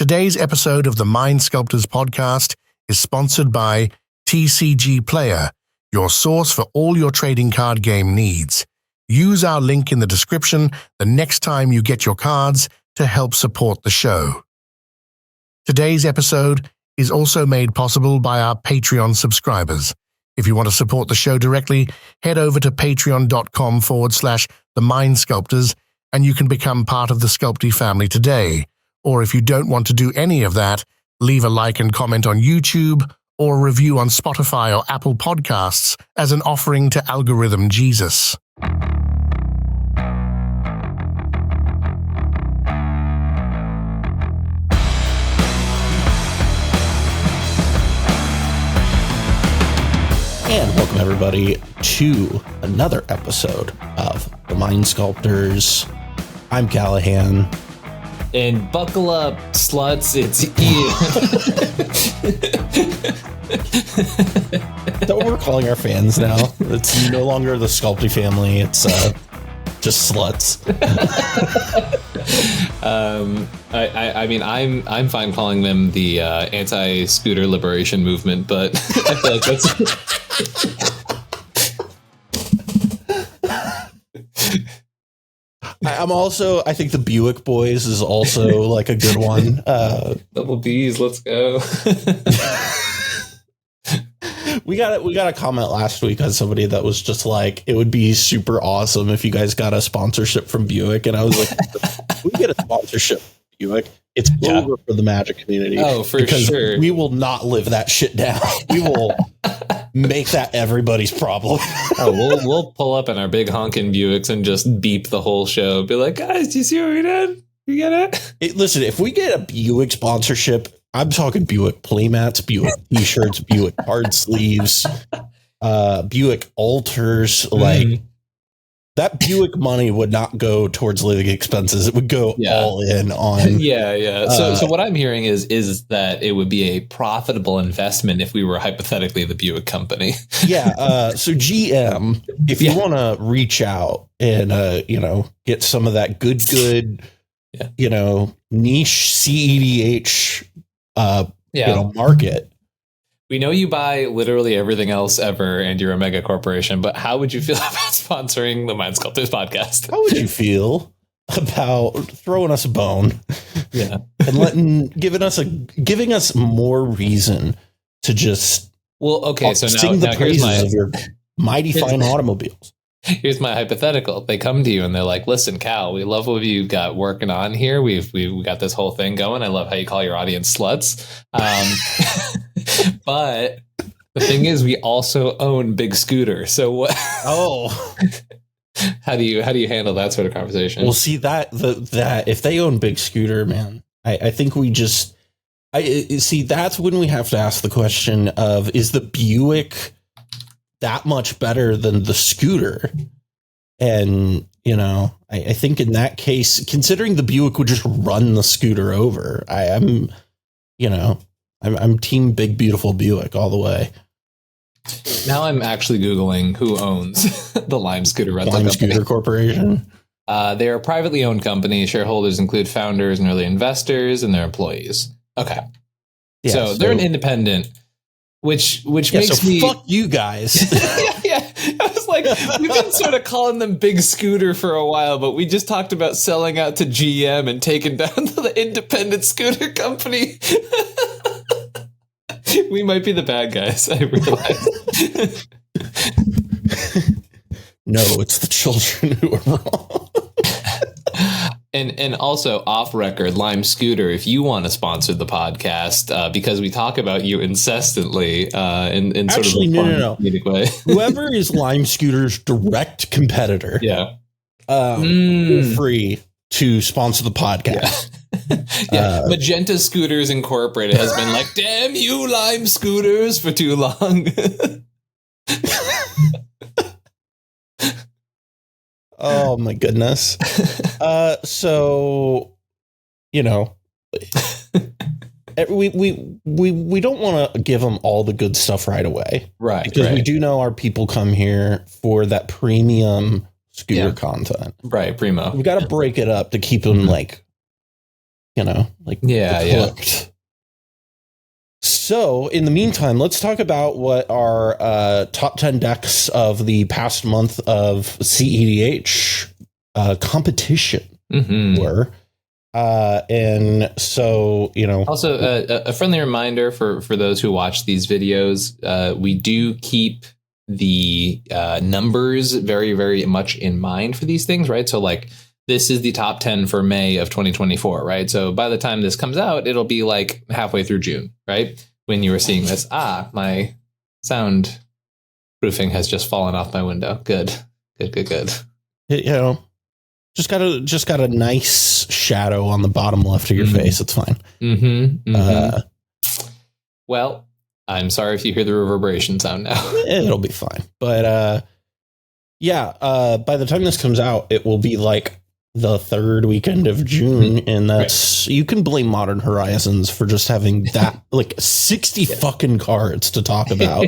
Today's episode of the Mind Sculptors podcast is sponsored by TCG Player, your source for all your trading card game needs. Use our link in the description the next time you get your cards to help support the show. Today's episode is also made possible by our Patreon subscribers. If you want to support the show directly, head over to patreon.com/the Mind Sculptors and you can become part of the SCULPTY family today. Or if you don't want to do any of that, leave a like and comment on YouTube or a review on Spotify or Apple Podcasts as an offering to Algorithm Jesus. And welcome everybody to another episode of the Mind Sculptors. I'm Callahan. And buckle up, sluts, it's Ian. That's what we're calling our fans now. It's no longer the SCULPTY family, it's just sluts. I mean, I'm fine calling them the anti-scooter liberation movement, but I feel like that's... I think the Buick Boys is also like a good one. Double B's, let's go. We got a comment last week on somebody that was just like, it would be super awesome if you guys got a sponsorship from Buick. And I was like, if we get a sponsorship from Buick, it's over for the Magic community. Oh, for sure. We will not live that shit down. We will make that everybody's problem. We'll pull up in our big honking Buicks and just beep the whole show. Be like, guys, do you see what we did? You get it? Listen, if we get a Buick sponsorship, I'm talking Buick playmats, Buick t-shirts, Buick hard sleeves, Buick altars. Like that Buick money would not go towards living expenses. It would go all in on. Yeah. So what I'm hearing is that it would be a profitable investment if we were hypothetically the Buick company. So GM, if you want to reach out and get some of that good niche CEDH market. We know you buy literally everything else ever and you're a mega corporation, but how would you feel about sponsoring the Mind Sculptors podcast? How would you feel about throwing us a bone? Yeah. And giving us more reason to just sing the praises of your mighty fine automobiles. Here's my hypothetical. They come to you and they're like, listen, Cal, we love what you got working on here. We've got this whole thing going. I love how you call your audience sluts. But the thing is, we also own Big Scooter. So what? Oh, how do you handle that sort of conversation? Well, see that if they own Big Scooter, man, I think we just see that's when we have to ask the question of, is the Buick that much better than the scooter? And I think in that case, considering the Buick would just run the scooter over, I'm team big beautiful Buick all the way. Now I'm actually Googling who owns the Lime Scooter Rental Lime Scooter Corporation. They are a privately owned company. Shareholders include founders and early investors and their employees. Okay. Yeah, so they're an independent, which makes me fuck you guys. yeah. I was like, we've been sort of calling them Big Scooter for a while, but we just talked about selling out to GM and taking down the independent scooter company. We might be the bad guys, I realize. No, it's the children who are wrong. And also off record, Lime Scooter, if you want to sponsor the podcast, because we talk about you incessantly in sort Actually, of a fun comedic way. Whoever is Lime Scooter's direct competitor, feel free to sponsor the podcast. Magenta Scooters Incorporated has been like, damn you Lime Scooters for too long. Oh my goodness. So we don't want to give them all the good stuff right away, right? Because we do know our people come here for that premium scooter content, right? Primo. We've got to break it up to keep them like like Yeah. So in the meantime, let's talk about what our top 10 decks of the past month of cEDH competition were. And so, Also, a friendly reminder for those who watch these videos, we do keep the numbers very, very much in mind for these things, right? So like this is the top 10 for May of 2024, right? So by the time this comes out, it'll be like halfway through June, right? When you were seeing this, my sound proofing has just fallen off my window. Good. Just got a nice shadow on the bottom left of your face. It's fine. Well, I'm sorry if you hear the reverberation sound now. It'll be fine. But by the time this comes out, it will be like the third weekend of June, and that's you can blame Modern Horizons for just having that like 60 fucking cards to talk about.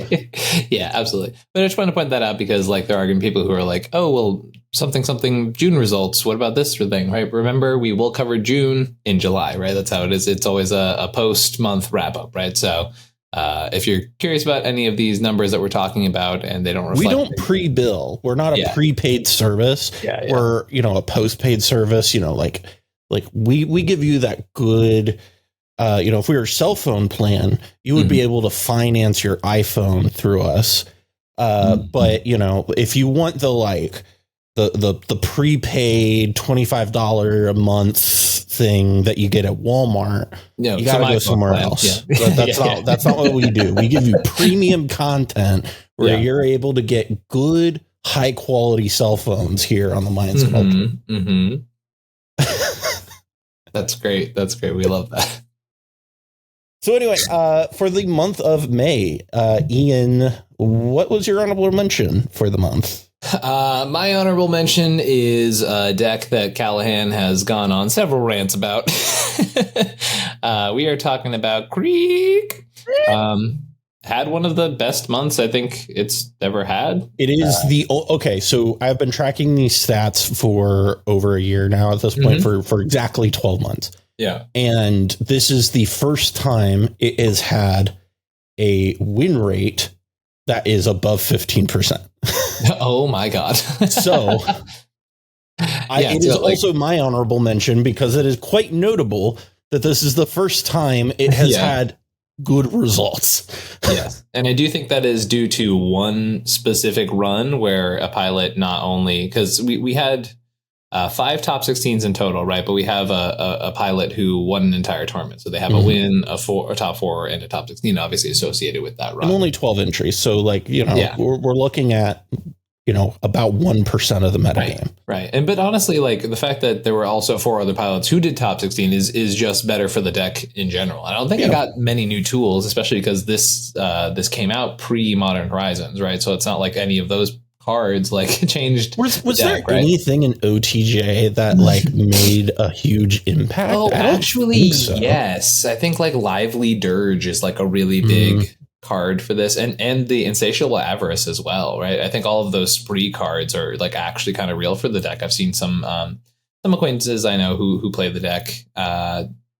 Yeah, absolutely. But I just want to point that out because like there are going to be people who are like, oh well, something June results. What about this thing, right? Remember, we will cover June in July, right? That's how it is. It's always a post month wrap up, right? So if you're curious about any of these numbers that we're talking about and they don't reflect, we don't pre-bill. We're not a prepaid service. We're a post-paid service. Like we give you that good. If we were a cell phone plan, you would be able to finance your iPhone through us. But if you want the prepaid $25 a month thing that you get at Walmart, you got to go somewhere else. Yeah. That's not what we do. We give you premium content where you're able to get good, high quality cell phones here on the Mind Sculptor. That's great. We love that. So anyway, for the month of May, Ian, what was your honorable mention for the month? My honorable mention is a deck that Callahan has gone on several rants about. We are talking about Creek. Had one of the best months I think it's ever had. It is so I've been tracking these stats for over a year now at this point for exactly 12 months. Yeah. And this is the first time it has had a win rate that is above 15%. Oh my God. So it is also my honorable mention because it is quite notable that this is the first time it has had good results. Yes. And I do think that is due to one specific run where a pilot not only because we had 5 top 16s in total, right? But we have a pilot who won an entire tournament. So they have a win, a top 4, and a top 16, obviously associated with that run. And only 12 entries. So we're looking at, about 1% of the metagame. Right. And but honestly, like the fact that there were also 4 other pilots who did top 16 is just better for the deck in general. I don't think it got many new tools, especially because this came out pre-Modern Horizons, right? So it's not like any of those cards like changed. Was there anything in OTJ that made a huge impact? Oh, actually, yes. I think like Lively Dirge is like a really big card for this, and the Insatiable Avarice as well, right? I think all of those spree cards are like actually kind of real for the deck. I've seen some acquaintances I know who play the deck.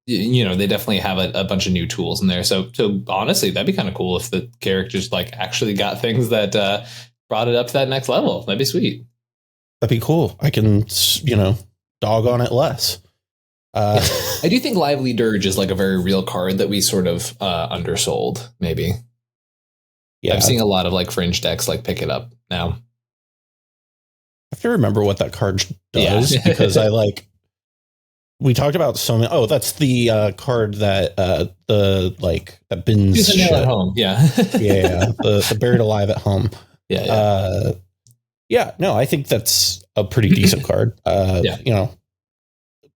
They definitely have a bunch of new tools in there. So honestly, that'd be kind of cool if the characters like actually got things that brought it up to that next level. That'd be sweet. That'd be cool. I can, dog on it less. I do think Lively Dirge is like a very real card that we sort of undersold, maybe. Yeah, I'm seeing a lot of like fringe decks like pick it up now. I have to remember what that card does because we talked about so many. Oh, that's the card that that bins shit at home. Yeah. The buried alive at home. No, I think that's a pretty decent card. Again,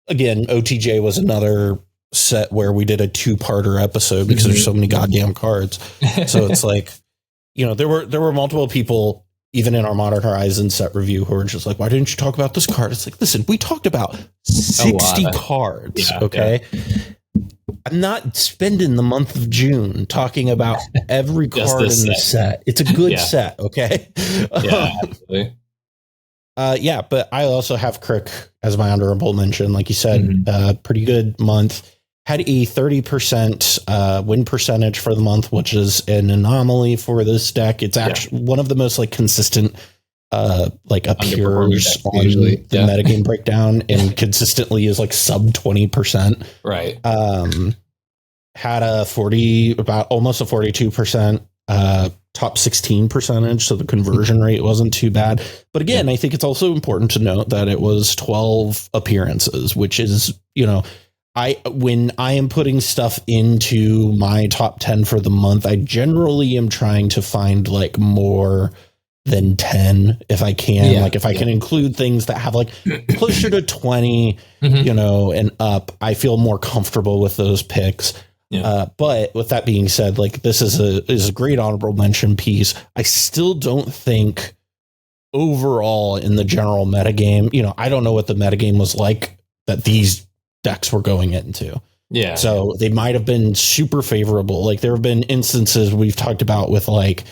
OTJ was another set where we did a 2-parter episode because there's so many goddamn cards. So it's like, there were multiple people, even in our Modern Horizons set review, who were just like, why didn't you talk about this card? It's like, listen, we talked about 60 cards. I'm not spending the month of June talking about every card in the set. It's a good set. Okay. Yeah, absolutely. Yeah, but I also have Crick as my honorable mention. Like you said, pretty good month. Had a 30% win percentage for the month, which is an anomaly for this deck. It's actually one of the most like consistent like appears on usually. The metagame breakdown and consistently is like sub 20%. Right. Had almost a 42% top 16 percentage, so the conversion rate wasn't too bad. But again, I think it's also important to note that it was 12 appearances, which is, when I am putting stuff into my top 10 for the month, I generally am trying to find like more than 10 if I can. Like if I can include things that have like closer to 20, and up, I feel more comfortable with those picks. But with that being said, like this is a great honorable mention piece. I still don't think overall in the general metagame, I don't know what the metagame was like that these decks were going into. Yeah. So they might have been super favorable. Like there have been instances we've talked about with like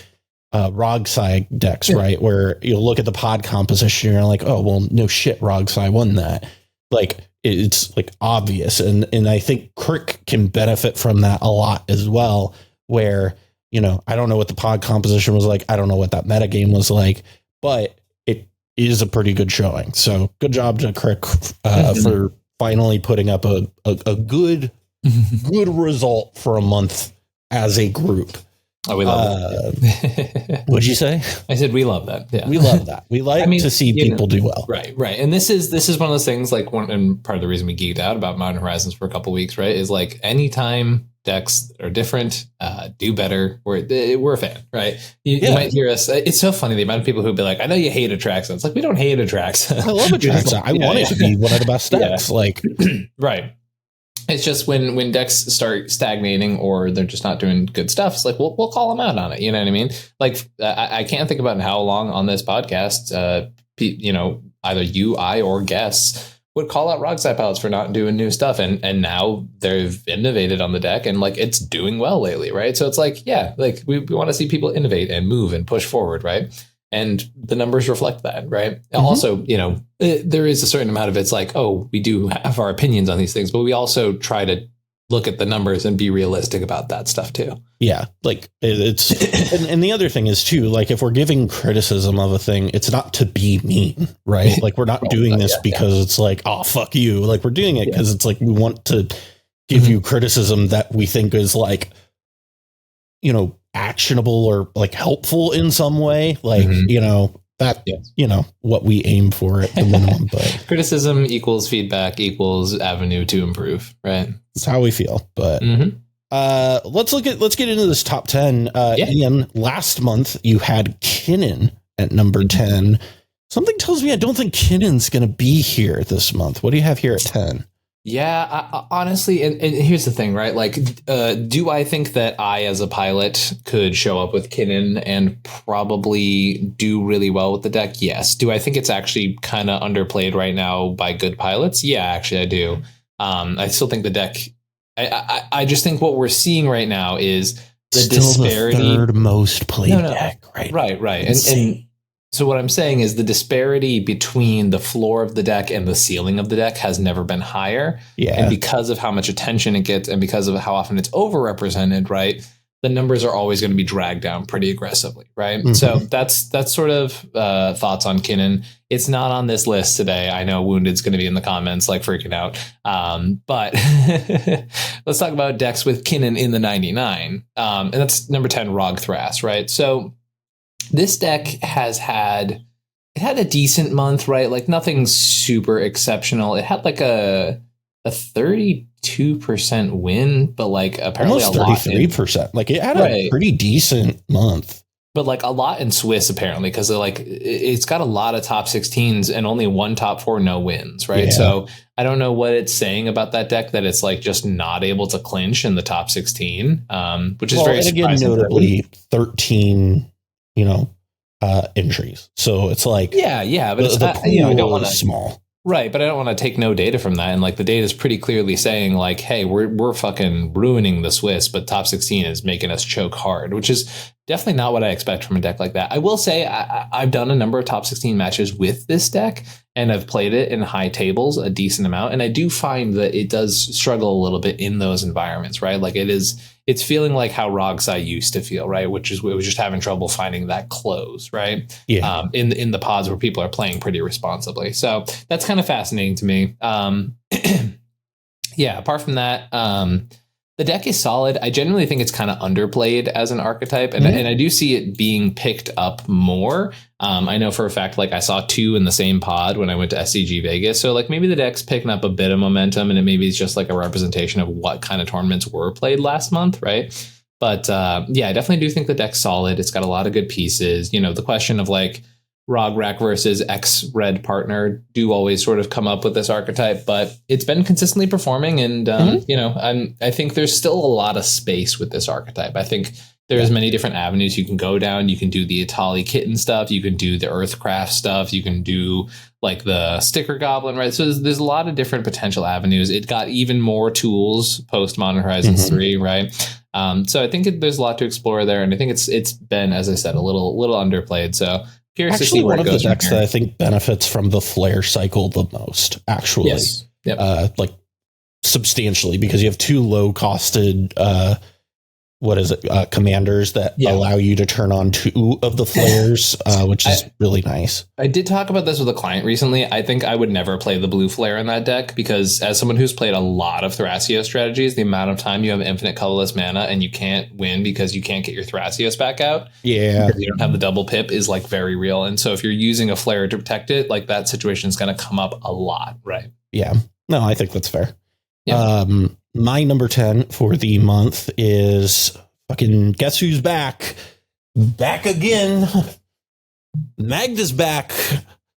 Rogsai decks, right? Where you'll look at the pod composition and you're like, oh, well, no shit, Rogsai won that. Like, it's like obvious. And I think Crick can benefit from that a lot as well, where, I don't know what the pod composition was like. I don't know what that metagame was like, but it is a pretty good showing. So good job to Crick for finally putting up a good result for a month as a group. Oh, we love that. What'd you say? I said we love that. Yeah, we love that. We like to see people do well. Right. And this is one of those things. Like and part of the reason we geeked out about Modern Horizons for a couple of weeks, right, is like anytime decks are different, do better. We're a fan, right? You might hear us. It's so funny the amount of people who'd be like, "I know you hate Atraxa." It's like we don't hate Atraxa. I love Atraxa. I want it to be one of the best decks. Like, right. It's just when decks start stagnating or they're just not doing good stuff, it's like we'll call them out on it. You know what I mean? Like I can't think about how long on this podcast, either you, I, or guests would call out Rogsai pilots for not doing new stuff, and now they've innovated on the deck and like it's doing well lately, right? So it's like like we want to see people innovate and move and push forward, right? And the numbers reflect that, right? Also, there is a certain amount of it's like, oh, we do have our opinions on these things, but we also try to look at the numbers and be realistic about that stuff too. Yeah, like it's, and the other thing is too, like if we're giving criticism of a thing, it's not to be mean, right? Like we're not doing this because it's like, oh, fuck you. Like we're doing it because it's like we want to give you criticism that we think is like, actionable or like helpful in some way, like what we aim for at the minimum. But criticism equals feedback equals avenue to improve, right? That's how we feel. But let's get into this top 10. Ian, last month you had Kinnan at number 10. Something tells me I don't think Kinnan's gonna be here this month. What do you have here at 10? Yeah, I, honestly, and here's the thing, right? Like, do I think that I, as a pilot, could show up with Kinnan and probably do really well with the deck? Yes. Do I think it's actually kind of underplayed right now by good pilots? Yeah, actually, I do. I still think the deck. I just think what we're seeing right now is the still disparity. The third most played deck, right? Right. And so what I'm saying is the disparity between the floor of the deck and the ceiling of the deck has never been higher. Yeah. And because of how much attention it gets and because of how often it's overrepresented, right, the numbers are always going to be dragged down pretty aggressively, right? Mm-hmm. So that's sort of thoughts on Kinnan. It's not on this list today. I know Wounded's going to be in the comments like freaking out. But let's talk about decks with Kinnan in the 99. And that's number 10, Rog Thras, right? So this deck had a decent month, right? Like nothing super exceptional. It had like a 32% win, but like apparently almost 33%. Like it had a pretty decent month. But like a lot in Swiss apparently, because like it's got a lot of top 16s and only one top 4 no wins, right? Yeah. So I don't know what it's saying about that deck that it's like just not able to clinch in the top 16, which is very surprising. Again, notably 13. Entries. So it's like, but it's the pool I don't want to small. Right. But I don't want to take no data from that. And like the data is pretty clearly saying like, hey, we're fucking ruining the Swiss, but top 16 is making us choke hard, which is definitely not what I expect from a deck like that. I will say I've done a number of top 16 matches with this deck, and I've played it in high tables a decent amount. And I do find that it does struggle a little bit in those environments, right? Like it's feeling like how Rogsai used to feel, right? Which is, it was just having trouble finding that close, right? Yeah. In the pods where people are playing pretty responsibly. So that's kind of fascinating to me. Yeah, apart from that, the deck is solid. I generally think it's kind of underplayed as an archetype, and I do see it being picked up more. I know for a fact, like I saw 2 in the same pod when I went to SCG Vegas. So like maybe the deck's picking up a bit of momentum, and it maybe it's just like a representation of what kind of tournaments were played last month, right? But yeah, I definitely do think the deck's solid. It's got a lot of good pieces. You know, the question of like Rograk versus X red partner do always sort of come up with this archetype, but it's been consistently performing. And, you know, I think there's still a lot of space with this archetype. I think there's many different avenues you can go down. You can do the Itali kitten stuff. You can do the Earthcraft stuff. You can do like the sticker goblin, right? So there's a lot of different potential avenues. It got even more tools post Modern Horizons 3, right? So I think there's a lot to explore there. And I think it's been, as I said, a little underplayed. So curious to see where it goes. One of the decks that I think benefits from the flare cycle the most, actually. Yes. Yep. Like substantially, because you have 2 low costed commanders that allow you to turn on 2 of the flares, which is really nice. I did talk about this with a client recently. I think I would never play the blue flare in that deck, because as someone who's played a lot of Thrasios strategies, the amount of time you have infinite colorless mana and you can't win because you can't get your Thrasios back out. Yeah. Because you don't have the double pip is like very real. And so if you're using a flare to protect it, like that situation is going to come up a lot, right? Yeah. No, I think that's fair. Yeah. My number 10 for the month is fucking guess who's back? Back again. Magda's back.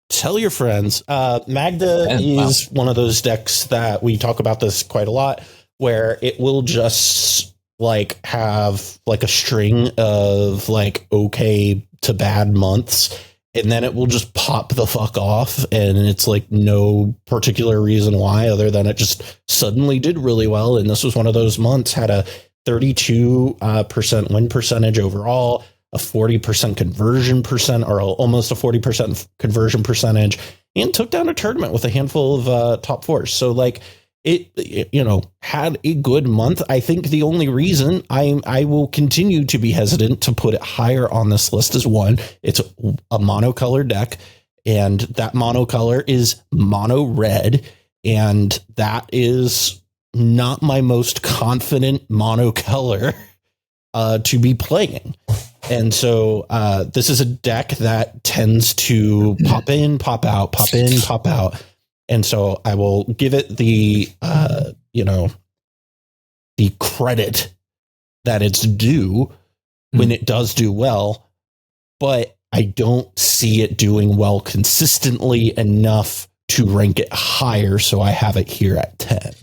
Tell your friends. Magda is one of those decks that we talk about this quite a lot, where it will just like have like a string of like okay to bad months, and then it will just pop the fuck off, and it's like no particular reason why other than it just suddenly did really well. And this was one of those months, had a 32% win percentage overall, a 40% conversion percent, or almost a 40% conversion percentage, and took down a tournament with a handful of top 4s. So like it, you know, had a good month. I think the only reason I will continue to be hesitant to put it higher on this list is, one, it's a monocolor deck, and that monocolor is mono red, and that is not my most confident monocolor to be playing. And so this is a deck that tends to pop in, pop out, pop in, pop out. And so I will give it the, the credit that it's due when it does do well, but I don't see it doing well consistently enough to rank it higher. So I have it here at 10.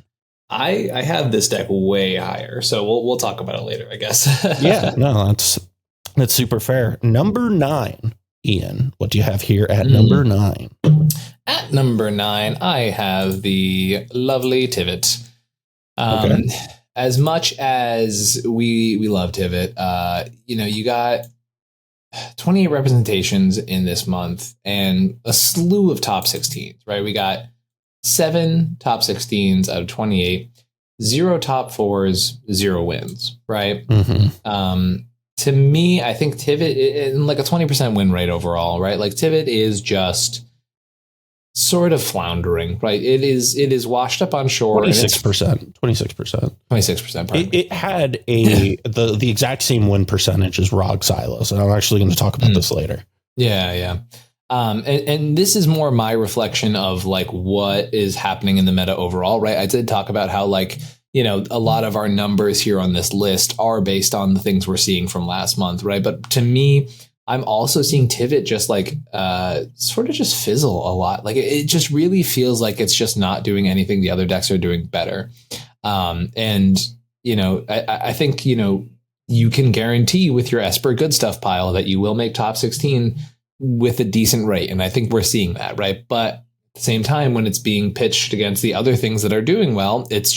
I have this deck way higher, so we'll talk about it later, I guess. Yeah, no, that's super fair. Number 9, Ian, what do you have here at number 9? At number 9, I have the lovely Tivit. As much as we love Tivit, you got 28 representations in this month and a slew of top 16s, right? We got 7 top 16s out of 28, 0 top 4s, 0 wins, right? To me, I think Tivit, like a 20% win rate overall, right? Like Tivit is just sort of floundering, right? It is washed up on shore. 26%. 26%. It had the exact same win percentage as Rog Silos, and I'm actually going to talk about this later. Yeah. And this is more my reflection of like what is happening in the meta overall, right? I did talk about how like, a lot of our numbers here on this list are based on the things we're seeing from last month, right? But to me, I'm also seeing Tivit just like sort of just fizzle a lot. Like it just really feels like it's just not doing anything the other decks are doing better. I think, you can guarantee with your Esper good stuff pile that you will make top 16 with a decent rate. And I think we're seeing that, right? But at the same time, when it's being pitched against the other things that are doing well, it's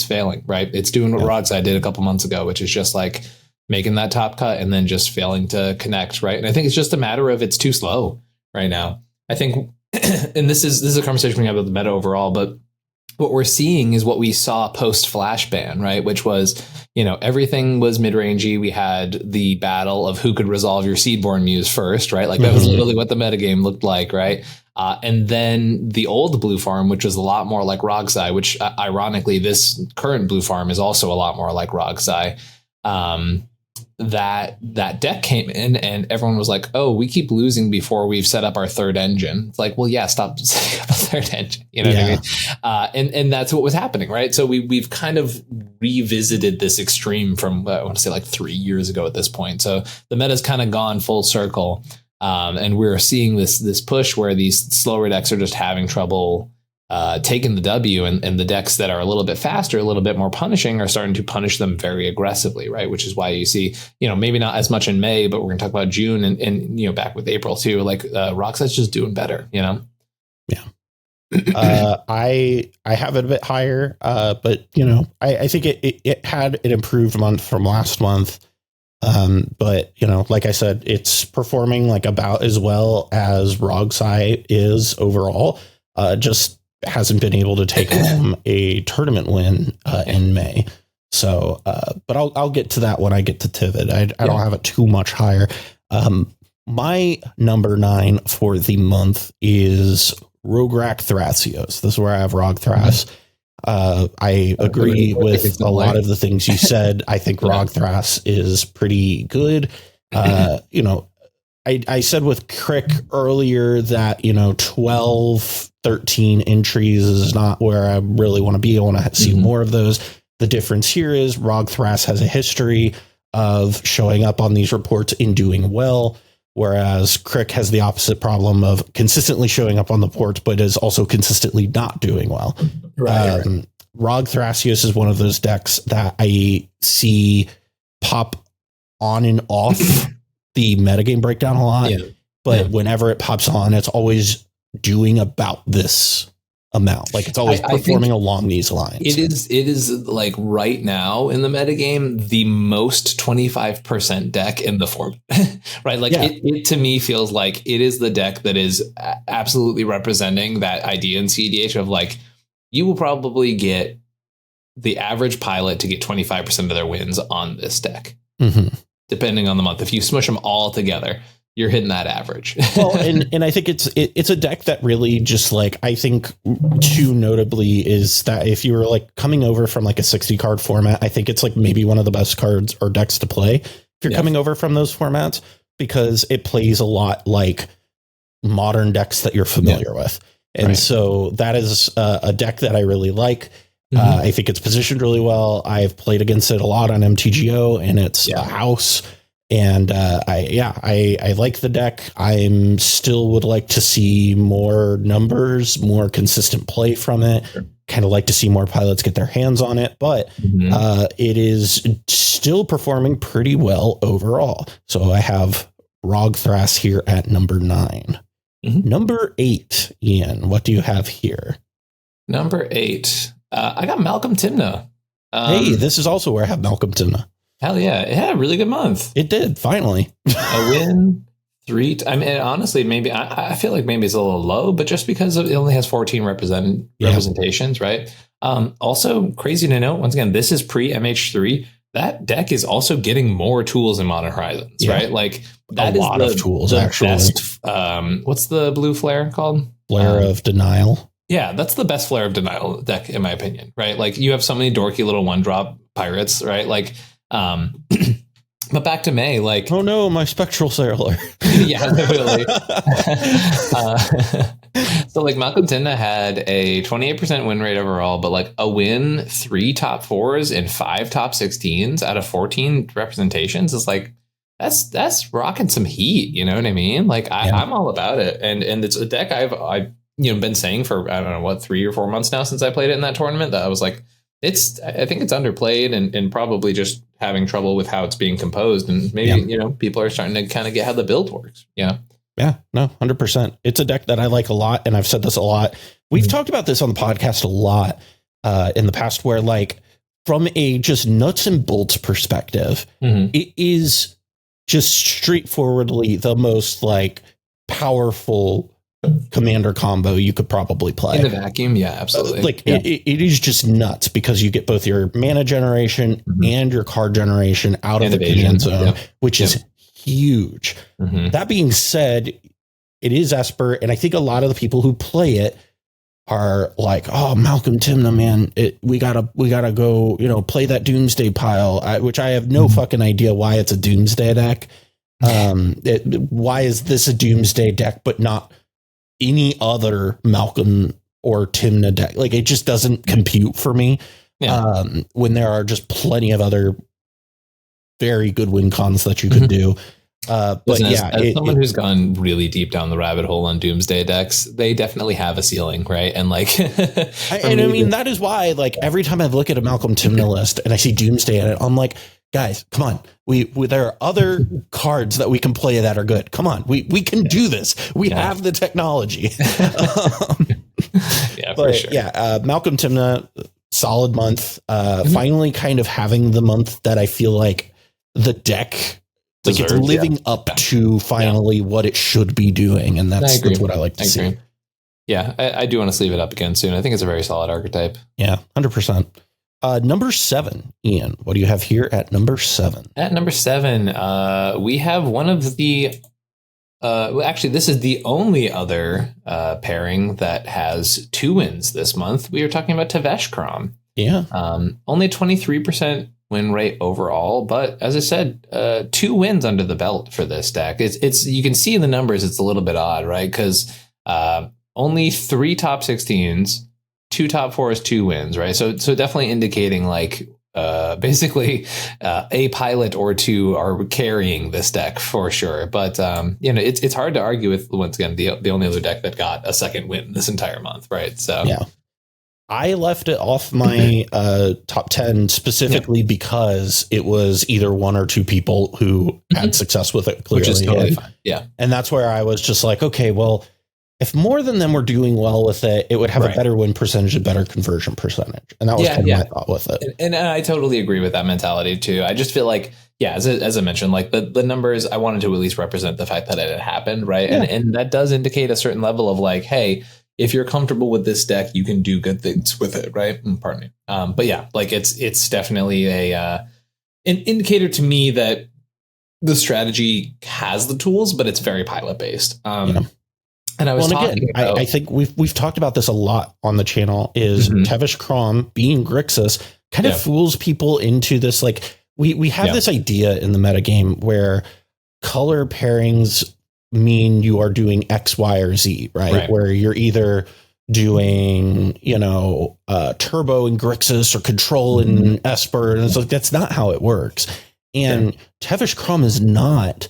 failing, right? It's doing what Rodside did a couple months ago, which is just like making that top cut and then just failing to connect, right? And I think it's just a matter of it's too slow right now. I think, and this is a conversation we have about the meta overall, but what we're seeing is what we saw post Flash ban, right? Which was, everything was mid-rangey. We had the battle of who could resolve your Seedborn Muse first, right? Like that was literally what the metagame looked like, right? And then the old blue farm, which was a lot more like Rogsai, which ironically, this current blue farm is also a lot more like Rogsai. That deck came in and everyone was like, oh, we keep losing before we've set up our third engine. It's like, well, yeah, stop setting up a third engine. You know what I mean? And that's what was happening, right? So we've kind of revisited this extreme from, I want to say like 3 years ago at this point. So the meta's kind of gone full circle. And we're seeing this push where these slower decks are just having trouble taking the W, and the decks that are a little bit faster, a little bit more punishing, are starting to punish them very aggressively, right? Which is why you see, maybe not as much in May, but we're going to talk about June and back with April too. Like Roxette's just doing better, Yeah. I have it a bit higher, but I think it had an improved month from last month. But like I said, it's performing like about as well as Rogsai is overall. Just hasn't been able to take home a tournament win in May. So, but I'll get to that when I get to Tivit. I don't have it too much higher. My number 9 for the month is Rograk Thrasios. This is where I have Rog Thras. I agree with a lot of the things you said. I think Rog Thras is pretty good. I said with Crick earlier that, 12, 13 entries is not where I really want to be. I want to see more of those. The difference here is Rog Thras has a history of showing up on these reports and doing well, whereas Crick has the opposite problem of consistently showing up on the ports, but is also consistently not doing well. Right. Rog Thrasios is one of those decks that I see pop on and off the metagame breakdown a lot, but whenever it pops on, it's always doing about this amount. Like it's always performing along these lines. It is like right now in the metagame, the most 25% deck in the format, right? Like it to me feels like it is the deck that is absolutely representing that idea in cEDH of like, you will probably get the average pilot to get 25% of their wins on this deck. Depending on the month. If you smush them all together, you're hitting that average. Well, and I think it's a deck that really just like, I think too notably is that if you were like coming over from like a 60 card format, I think it's like maybe one of the best cards or decks to play if you're coming over from those formats, because it plays a lot like modern decks that you're familiar with. And so that is a deck that I really like. I think it's positioned really well. I've played against it a lot on MTGO, and it's a house. And I like the deck. I'm still would like to see more numbers, more consistent play from it. Kind of like to see more pilots get their hands on it, but it is still performing pretty well overall. So I have Rog Thras here at number 9. Number 8, Ian, what do you have here? Number 8. I got Malcolm Timna. Hey, this is also where I have Malcolm Timna. Hell yeah. It had a really good month. It did, finally. A win, 3. I mean, honestly, maybe I feel like maybe it's a little low, but just because it only has 14 representations, right? Also, crazy to note, once again, this is pre-MH3. That deck is also getting more tools in Modern Horizons, right? Like that a lot of tools, actually. Best, what's the blue flare called? Flare of Denial. Yeah, that's the best Flare of Denial deck, in my opinion, right? Like you have so many dorky little 1-drop pirates, right? Like, but back to May, like, oh no, my Spectral Sailor. Yeah, literally. So like Malcolm Timna had a 28% win rate overall, but like a win 3 top 4s and 5 top 16s out of 14 representations is like, that's rocking some heat. You know what I mean? Like I'm all about it. And it's a deck I've been saying for, I don't know what, 3 or 4 months now since I played it in that tournament, that I was like, I think it's underplayed and probably just having trouble with how it's being composed. And maybe, people are starting to kind of get how the build works. Yeah. Yeah, no, 100%. It's a deck that I like a lot. And I've said this a lot. We've talked about this on the podcast a lot in the past, where like from a just nuts and bolts perspective, it is just straightforwardly the most like powerful commander combo you could probably play in the vacuum. Yeah, absolutely. It is just nuts because you get both your mana generation and your card generation out of the command zone, which is huge. That being said, it is Esper, and I think a lot of the people who play it are like, oh, Malcolm Timna, man, we gotta go, play that Doomsday pile, which I have no fucking idea why it's a Doomsday deck. Why is this a Doomsday deck, but not any other Malcolm or Timna deck? Like, it just doesn't compute for me. When there are just plenty of other very good win cons that you could do. But listen, as someone who's gone really deep down the rabbit hole on Doomsday decks, they definitely have a ceiling, right? And like, I mean, that is why, like, every time I look at a Malcolm Timna list and I see Doomsday in it, I'm like, guys, come on. There are other cards that we can play that are good. Come on, we can do this. We have the technology. For sure. Malcolm Timna, solid month. Finally, kind of having the month that I feel like the deck. Like it's living up to finally what it should be doing. And that's what I like to see. Yeah, I do want to sleeve it up again soon. I think it's a very solid archetype. Yeah, 100%. Number 7, Ian, what do you have here at number 7? At number 7, we have one of the... actually, this is the only other pairing that has 2 wins this month. We are talking about Tevesh Krom. Yeah. Only 23% win rate overall, but as I said, 2 wins under the belt for this deck. It's you can see in the numbers it's a little bit odd, right? Because only 3 top 16s, 2 top 4s, 2 wins, right? So definitely indicating like basically a pilot or 2 are carrying this deck for sure. But it's hard to argue with, once again, the only other deck that got a 2nd win this entire month, right? So yeah. I left it off my top 10 specifically because it was either 1 or 2 people who had success with it. Clearly. Which is totally fine. Yeah. And that's where I was just like, okay, well, if more than them were doing well with it, it would have a better win percentage, a better conversion percentage. And that was kind of my thought with it. And I totally agree with that mentality too. I just feel like, as I mentioned, like the numbers, I wanted to at least represent the fact that it had happened. Right. Yeah. And that does indicate a certain level of like, hey, if you're comfortable with this deck, you can do good things with it, right? Pardon me. But yeah, like it's definitely an indicator to me that the strategy has the tools, but it's very pilot based. And I was talking about, I think we've talked about this a lot on the channel. Is Tevesh Krom being Grixis kind of fools people into this? Like we have this idea in the metagame where color pairings mean you are doing X, Y, or Z, right? Where you're either doing, Turbo and Grixis or Control and Esper. And it's like, that's not how it works. And Tevesh Krom is not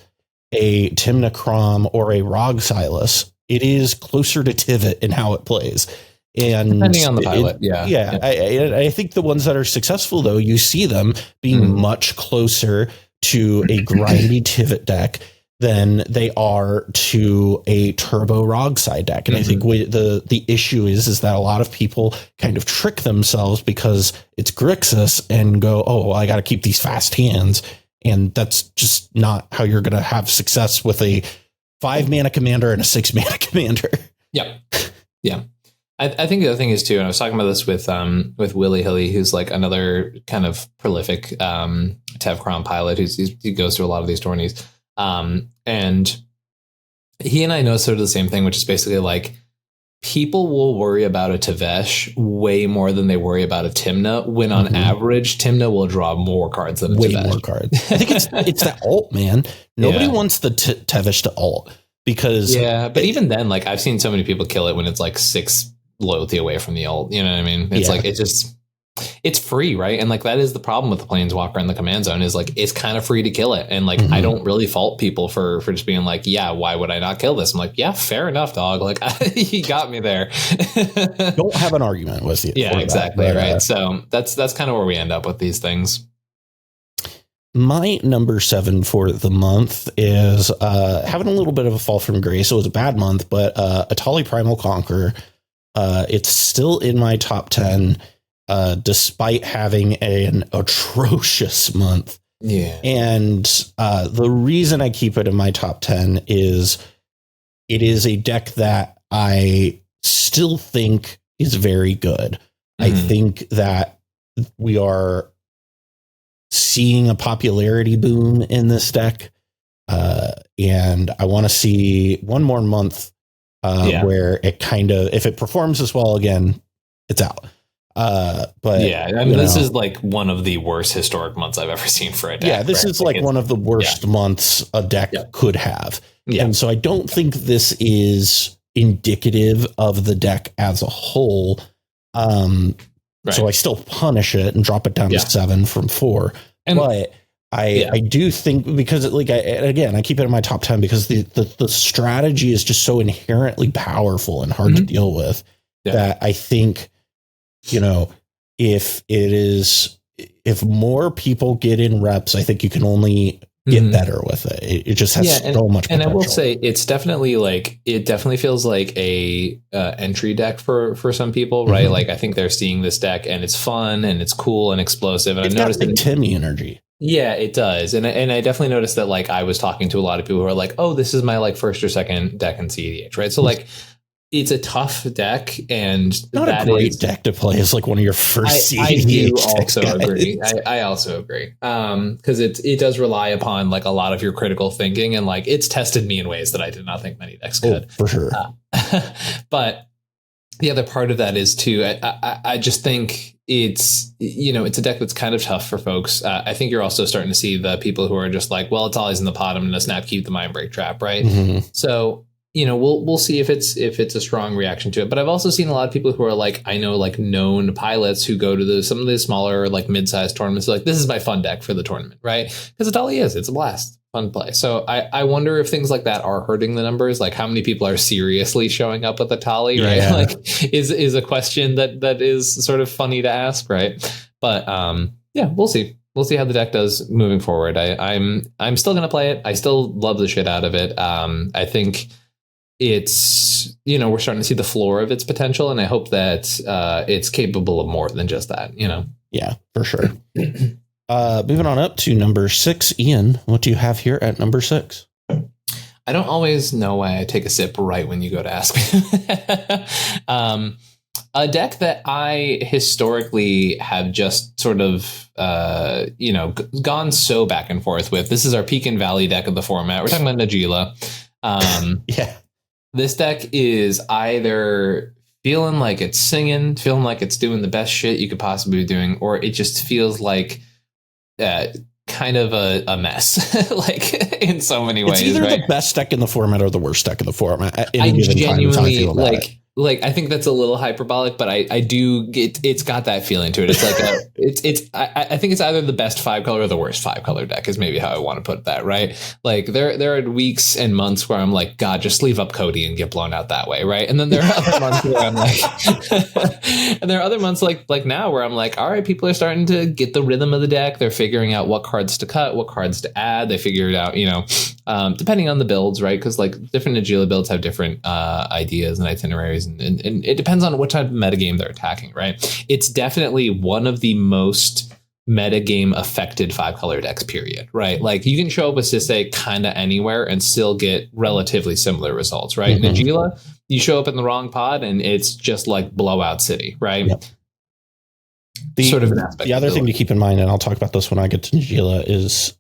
a Timna Krom or a Rog Silas. It is closer to Tivit in how it plays. And depending on the pilot. I think the ones that are successful, though, you see them being much closer to a grindy Tivit deck than they are to a Turbo Rog side deck. And I think the issue is that a lot of people kind of trick themselves because it's Grixis and go, oh, well, I got to keep these fast hands. And that's just not how you're going to have success with a 5-mana commander and a 6-mana commander. Yeah. Yeah. I think the other thing is too, and I was talking about this with Willie Hilly, who's like another kind of prolific Tev Krom pilot he goes through a lot of these tourneys. And he and I know sort of the same thing, which is basically like people will worry about a Tevesh way more than they worry about a Timna, when on average Timna will draw more cards than a Tevesh. More cards. I think it's that alt, man. Nobody wants the Tevesh to alt because but even then, like I've seen so many people kill it when it's like 6 loyalty away from the alt. You know what I mean? It's like it's free, right? And like that is the problem with the Planeswalker and the command zone is like it's kind of free to kill it. And like I don't really fault people for just being like, yeah, why would I not kill this? I'm like, yeah, fair enough, dog. Like he got me there. Don't have an argument with you. Yeah, exactly. But, right. So that's kind of where we end up with these things. My number 7 for the month is having a little bit of a fall from grace. It was a bad month, but Atali Primal Conqueror. It's still in my top 10. despite having an atrocious month. Yeah. And the reason I keep it in my top 10 is it is a deck that I still think is very good. I think that we are seeing a popularity boom in this deck. And I want to see one more month where it kind of, if it performs as well again, it's out. But yeah, I mean, this is like one of the worst historic months I've ever seen for a deck. Yeah, this is like one of the worst months a deck could have. Yeah. And so I don't think this is indicative of the deck as a whole. So I still punish it and drop it down to 7 from 4. But I do think, because I keep it in my top 10 because the strategy is just so inherently powerful and hard to deal with that I think, if more people get in reps, I think you can only get better with it. It just has so much potential. And I will say it definitely feels like a entry deck for some people, right? Like I think they're seeing this deck and it's fun and it's cool and explosive. And I've noticed like Timmy energy. Yeah, it does. And I definitely noticed that like I was talking to a lot of people who are like, oh, this is my like first or second deck in cEDH, right? So like it's a tough deck and not a great deck to play as like one of your first I do also agree. I also agree. Because it does rely upon like a lot of your critical thinking, and like it's tested me in ways that I did not think many decks could. For sure. But the other part of that is too, I just think it's a deck that's kind of tough for folks. I think you're also starting to see the people who are just like, well, it's always in the pot. I'm going to snap keep the mind break trap, right? So we'll see if it's a strong reaction to it. But I've also seen a lot of people who are like, I know like known pilots who go to some of the smaller like mid-sized tournaments. Like this is my fun deck for the tournament, right? Because it totally is. It's a blast, fun play. So I wonder if things like that are hurting the numbers. Like how many people are seriously showing up with a Tali, right? Yeah. Like is a question that is sort of funny to ask, right? But we'll see. We'll see how the deck does moving forward. I'm still gonna play it. I still love the shit out of it. I think it's we're starting to see the floor of its potential, and I hope that it's capable of more than just that. Yeah, for sure. Moving on up to number 6, Ian, what do you have here at number 6? I don't always know why I take a sip right when you go to ask me. A deck that I historically have just sort of gone so back and forth with. This is our Peak and Valley deck of the format. We're talking about Najeela. This deck is either feeling like it's singing, feeling like it's doing the best shit you could possibly be doing, or it just feels like kind of a mess, like in so many ways. It's either the best deck in the format or the worst deck in the format at any given time. Genuinely like I think that's a little hyperbolic, but I do get it's got that feeling to it. It's like I think it's either the best 5-color or the worst 5-color deck is maybe how I want to put that, right? Like there are weeks and months where I'm like, God, just leave up Cody and get blown out that way, right? And then there are other months where I'm like, and there are other months like now where I'm like, all right, people are starting to get the rhythm of the deck. They're figuring out what cards to cut, what cards to add. They figure it out, depending on the builds, right? Because like different Najeela builds have different ideas and itineraries. And it depends on what type of metagame they're attacking, right? It's definitely one of the most metagame affected 5-color decks, period, right? Like you can show up with Sisay kind of anywhere and still get relatively similar results, right? Najeela, you show up in the wrong pod and it's just like blowout city, right? Yep. The other thing to keep in mind, and I'll talk about this when I get to Najeela, is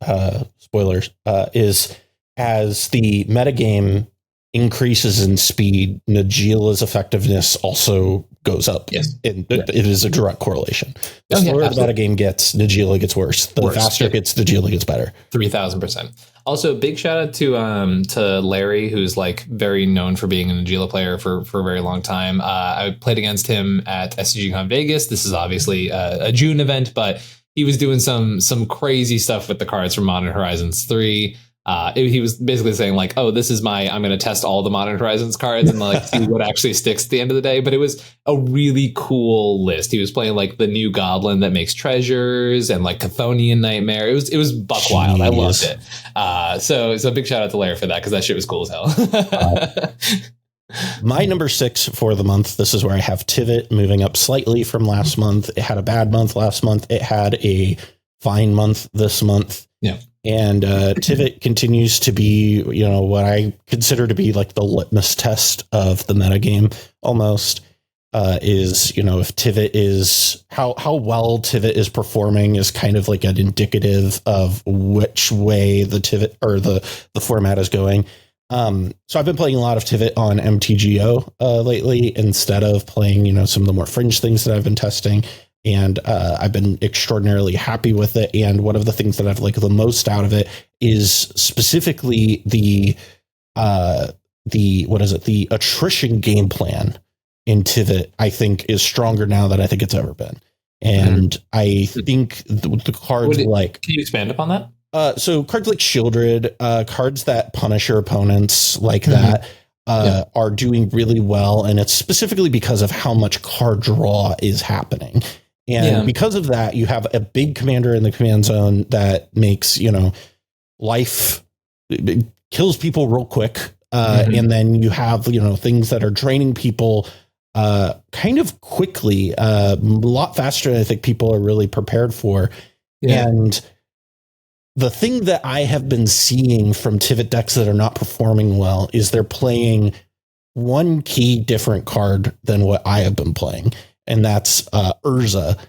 spoilers, is as the metagame increases in speed, Najeela's effectiveness also goes up. Yes. It is a direct correlation. The slower the metagame gets, Najeela gets worse. The faster it gets, Najeela gets better. 3,000%. Also, big shout out to Larry, who's like very known for being a Najeela player for a very long time. I played against him at SCG Vegas. This is obviously a June event, but he was doing some crazy stuff with the cards from Modern Horizons 3. He was basically saying like, oh, this is I'm going to test all the Modern Horizons cards and like see what actually sticks at the end of the day. But it was a really cool list. He was playing like the new Goblin that makes treasures and like Chthonian Nightmare. It was buck wild. I loved it. So big shout out to Larry for that, because that shit was cool as hell. My number 6 for the month, this is where I have Tivit moving up slightly from last month. It had a bad month last month. It had a fine month this month. Yeah. And Tivit continues to be, what I consider to be like the litmus test of the metagame almost. Is, if Tivit is how well Tivit is performing is kind of like an indicative of which way the Tivit or the format is going. So I've been playing a lot of Tivit on MTGO lately instead of playing, some of the more fringe things that I've been testing. And I've been extraordinarily happy with it. And one of the things that I've liked the most out of it is specifically the attrition game plan in Tivit, I think, is stronger now than I think it's ever been. And I think the cards can you expand upon that? So cards like Shieldred, cards that punish your opponents like that are doing really well. And it's specifically because of how much card draw is happening. And because of that, you have a big commander in the command zone that makes, life, it kills people real quick. And then you have, things that are draining people kind of quickly, a lot faster than I think people are really prepared for. Yeah. And the thing that I have been seeing from Tivit decks that are not performing well is they're playing one key different card than what I have been playing. And that's Urza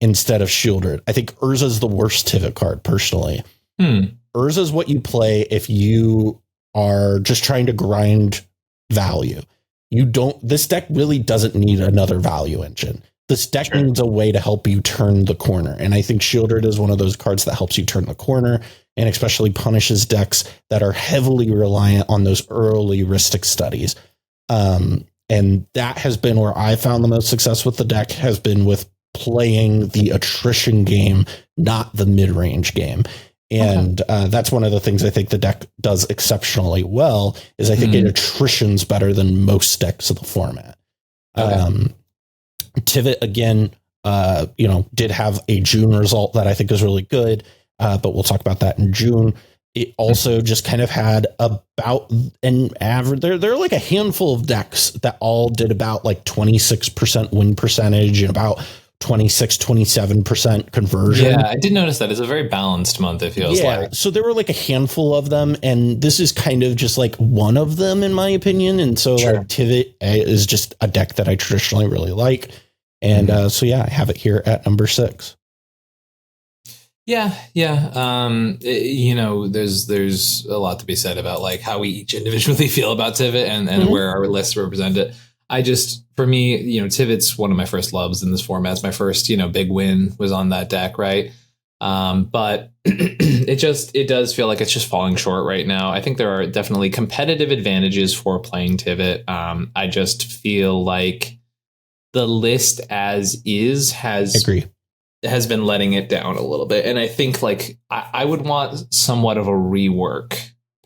instead of Shieldred. I think Urza is the worst Tivit card, personally. Urza is what you play if you are just trying to grind value. This deck really doesn't need another value engine. This deck needs a way to help you turn the corner. And I think Shieldred is one of those cards that helps you turn the corner and especially punishes decks that are heavily reliant on those early heuristic studies. And that has been where I found the most success with the deck, has been with playing the attrition game, not the mid-range game. And that's one of the things I think the deck does exceptionally well, is I think it attritions better than most decks of the format. Tivit, again, did have a June result that I think is really good, but we'll talk about that in June. It also just kind of had about an average. There are like a handful of decks that all did about like 26% win percentage and about 27% conversion. Yeah, I did notice that. It's a very balanced month, it feels like. So there were like a handful of them, and this is kind of just like one of them, in my opinion. And so like Tivit is just a deck that I traditionally really like. And I have it here at number 6. Yeah. There's a lot to be said about like how we each individually feel about Tivit and where our lists represent it. For me, Tivit's one of my first loves in this format. It's my first, big win was on that deck, right? But it does feel like it's just falling short right now. I think there are definitely competitive advantages for playing Tivit. I just feel like the list as is has been letting it down a little bit. And I think like I would want somewhat of a rework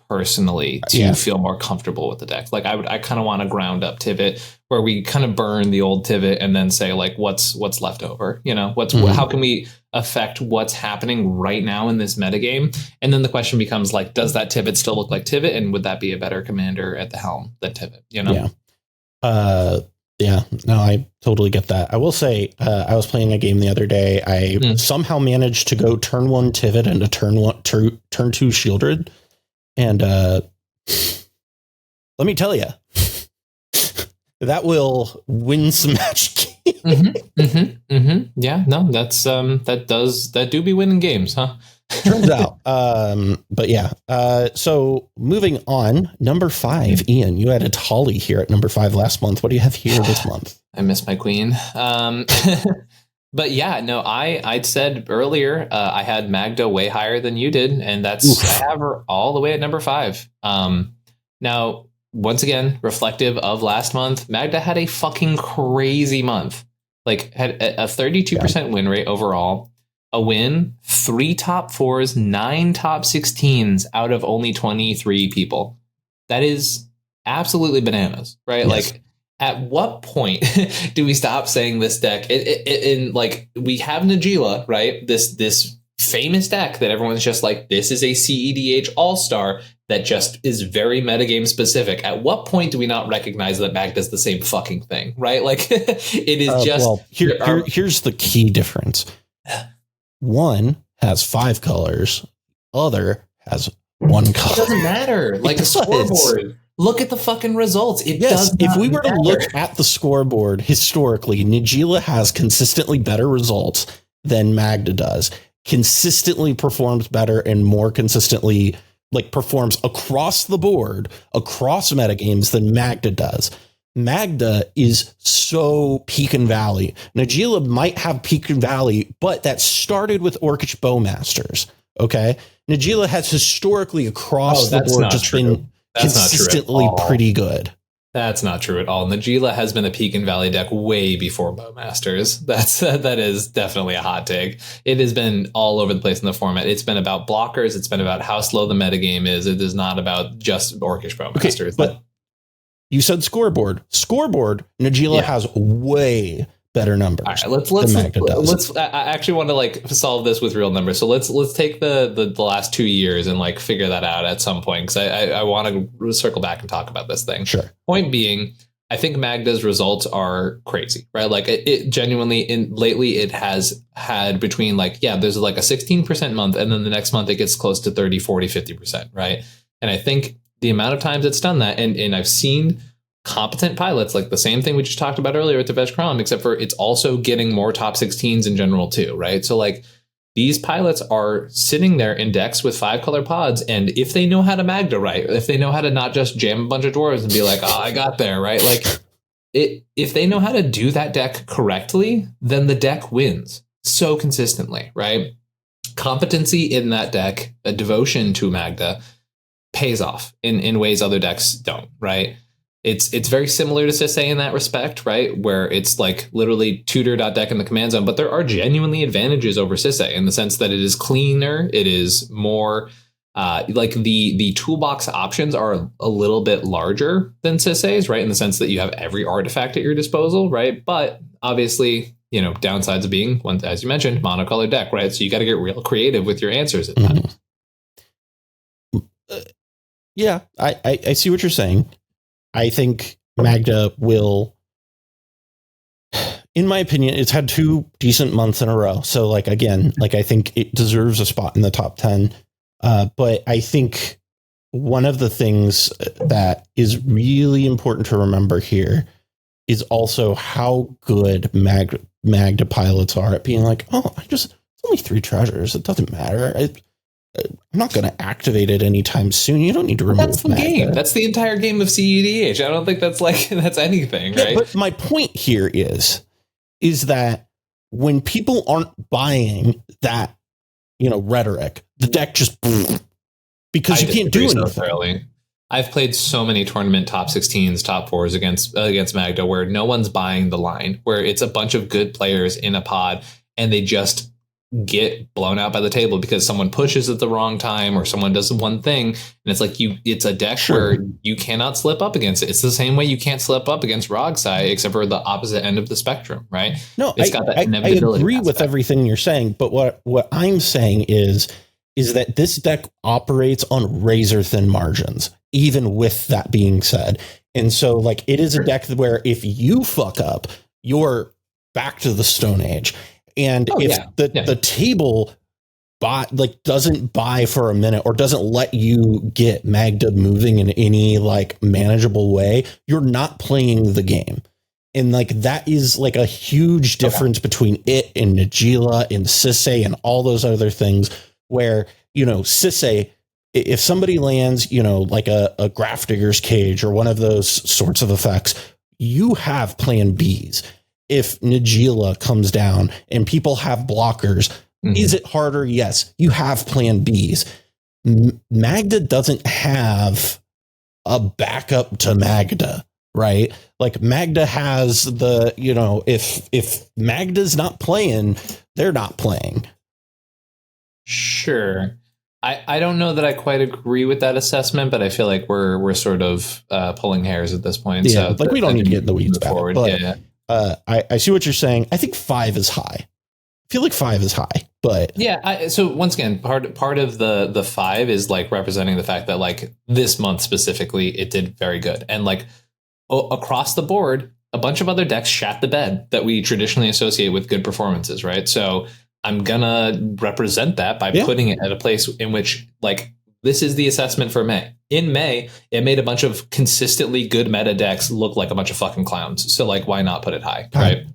personally to feel more comfortable with the deck. Like I kind of want to ground up Tivit where we kind of burn the old Tivit and then say like what's left over, how can we affect what's happening right now in this metagame? And then the question becomes like, does that Tivit still look like Tivit, and would that be a better commander at the helm than Tivit? No, I totally get that. I will say, I was playing a game the other day. I somehow managed to go turn 1 Tivit into turn 2 Shieldred. And let me tell you, that will win some match games. Yeah, no, that's that do be winning games, huh? Turns out. But yeah. So moving on, number 5, Ian, you added Holly here at number 5 last month. What do you have here this month? I miss my queen. But yeah, no, I'd said earlier, I had Magda way higher than you did, and I have her all the way at number 5. Now, once again, reflective of last month, Magda had a fucking crazy month. Like, had a 32% win rate overall, a win, 3 top 4s, 9 top 16s out of only 23 people. That is absolutely bananas, right? Yes. Like, at what point do we stop saying this deck? In like, we have Najila, right? This famous deck that everyone's just like, this is a CEDH all-star that just is very metagame specific. At what point do we not recognize that Magda's the same fucking thing, right? Like it is just... Well, here's the key difference. One has 5 colors. Other has 1 color. It doesn't matter. Like the scoreboard. Look at the fucking results. It does not if we were matter. to look at the scoreboard historically, Najeela has consistently better results than Magda does. Consistently performs better and more consistently performs across the board, across metagames than Magda does. Magda is so peak and valley. Najeela might have peak and valley, but that started with Orcish Bowmasters. Okay. Najeela has historically across the board just been consistently pretty good. That's not true at all. Najeela has been a peak and valley deck way before Bowmasters. That is definitely a hot take. It has been all over the place in the format. It's been about blockers. It's been about how slow the metagame is. It is not about just Orcish Bowmasters. Okay, but you said scoreboard. Najeela has way better numbers. All right, let's I actually want to solve this with real numbers. So let's take the last 2 years and figure that out at some point, because I want to circle back and talk about this thing. Sure. Point being, I think Magda's results are crazy, right? Like it genuinely lately it has had between there's a 16% month, and then the next month it gets close to 30, 40, 50%, right? And I think the amount of times it's done that, and I've seen competent pilots, like the same thing we just talked about earlier with the Vesh Crown, except for it's also getting more top 16s in general too, right? So these pilots are sitting there in decks with 5-color pods, and if they know how to Magda right, if they know how to not just jam a bunch of dwarves and be like, oh, I got there, right? If they know how to do that deck correctly, then the deck wins so consistently, right? Competency in that deck, a devotion to Magda, pays off in ways other decks don't, right? It's very similar to Sisay in that respect, right? Where it's literally tutor.deck in the command zone, but there are genuinely advantages over Sisay in the sense that it is cleaner, it is more the toolbox options are a little bit larger than Sisay's, right? In the sense that you have every artifact at your disposal, right? But obviously, downsides of being one, as you mentioned, monocolored deck, right? So you got to get real creative with your answers at that. Yeah, I see what you're saying. I think Magda will, in my opinion, it's had 2 decent months in a row. So I think it deserves a spot in the top 10. But I think one of the things that is really important to remember here is also how good Magda pilots are at being it's only 3 treasures. It doesn't matter. I'm not going to activate it anytime soon. You don't need to remove That's the Magda. game. That's the entire game of CEDH. I don't think that's that's anything, right? But my point here is that when people aren't buying that, rhetoric, the deck just because you can't do anything. Thoroughly. I've played so many tournament top 16s, top 4s against Magda where no one's buying the line, where it's a bunch of good players in a pod and they just get blown out by the table because someone pushes at the wrong time or someone does one thing, and it's a deck where you cannot slip up against it. It's the same way you can't slip up against Rogsai, except for the opposite end of the spectrum, right? No, I agree with everything you're saying, but what I'm saying is that this deck operates on razor thin margins, even with that being said. And so it is a deck where if you fuck up, you're back to the Stone Age. And the table doesn't buy for a minute or doesn't let you get Magda moving in any manageable way, you're not playing the game. And that is a huge difference between it and Najeela and Sisay and all those other things where, Sisay, if somebody lands, a Grafdigger's Cage or one of those sorts of effects, you have plan Bs. If Najeela comes down and people have blockers, is it harder? Yes. You have plan Bs. Magda doesn't have a backup to Magda, right? Magda has the, if Magda's not playing, they're not playing. Sure. I don't know that I quite agree with that assessment, but I feel like we're sort of pulling hairs at this point. Yeah, so we don't need to get in the weeds about forward. it. But, I see what you're saying. I think 5 is high. feel like 5 is high, but yeah. So once again, part of the 5 is like representing the fact that like this month specifically, it did very good. And like across the board, a bunch of other decks shat the bed that we traditionally associate with good performances. Right. So I'm going to represent that by putting it at a place in which like this is the assessment for May. In May, it made a bunch of consistently good meta decks look like a bunch of fucking clowns. So like, why not put it high? Right.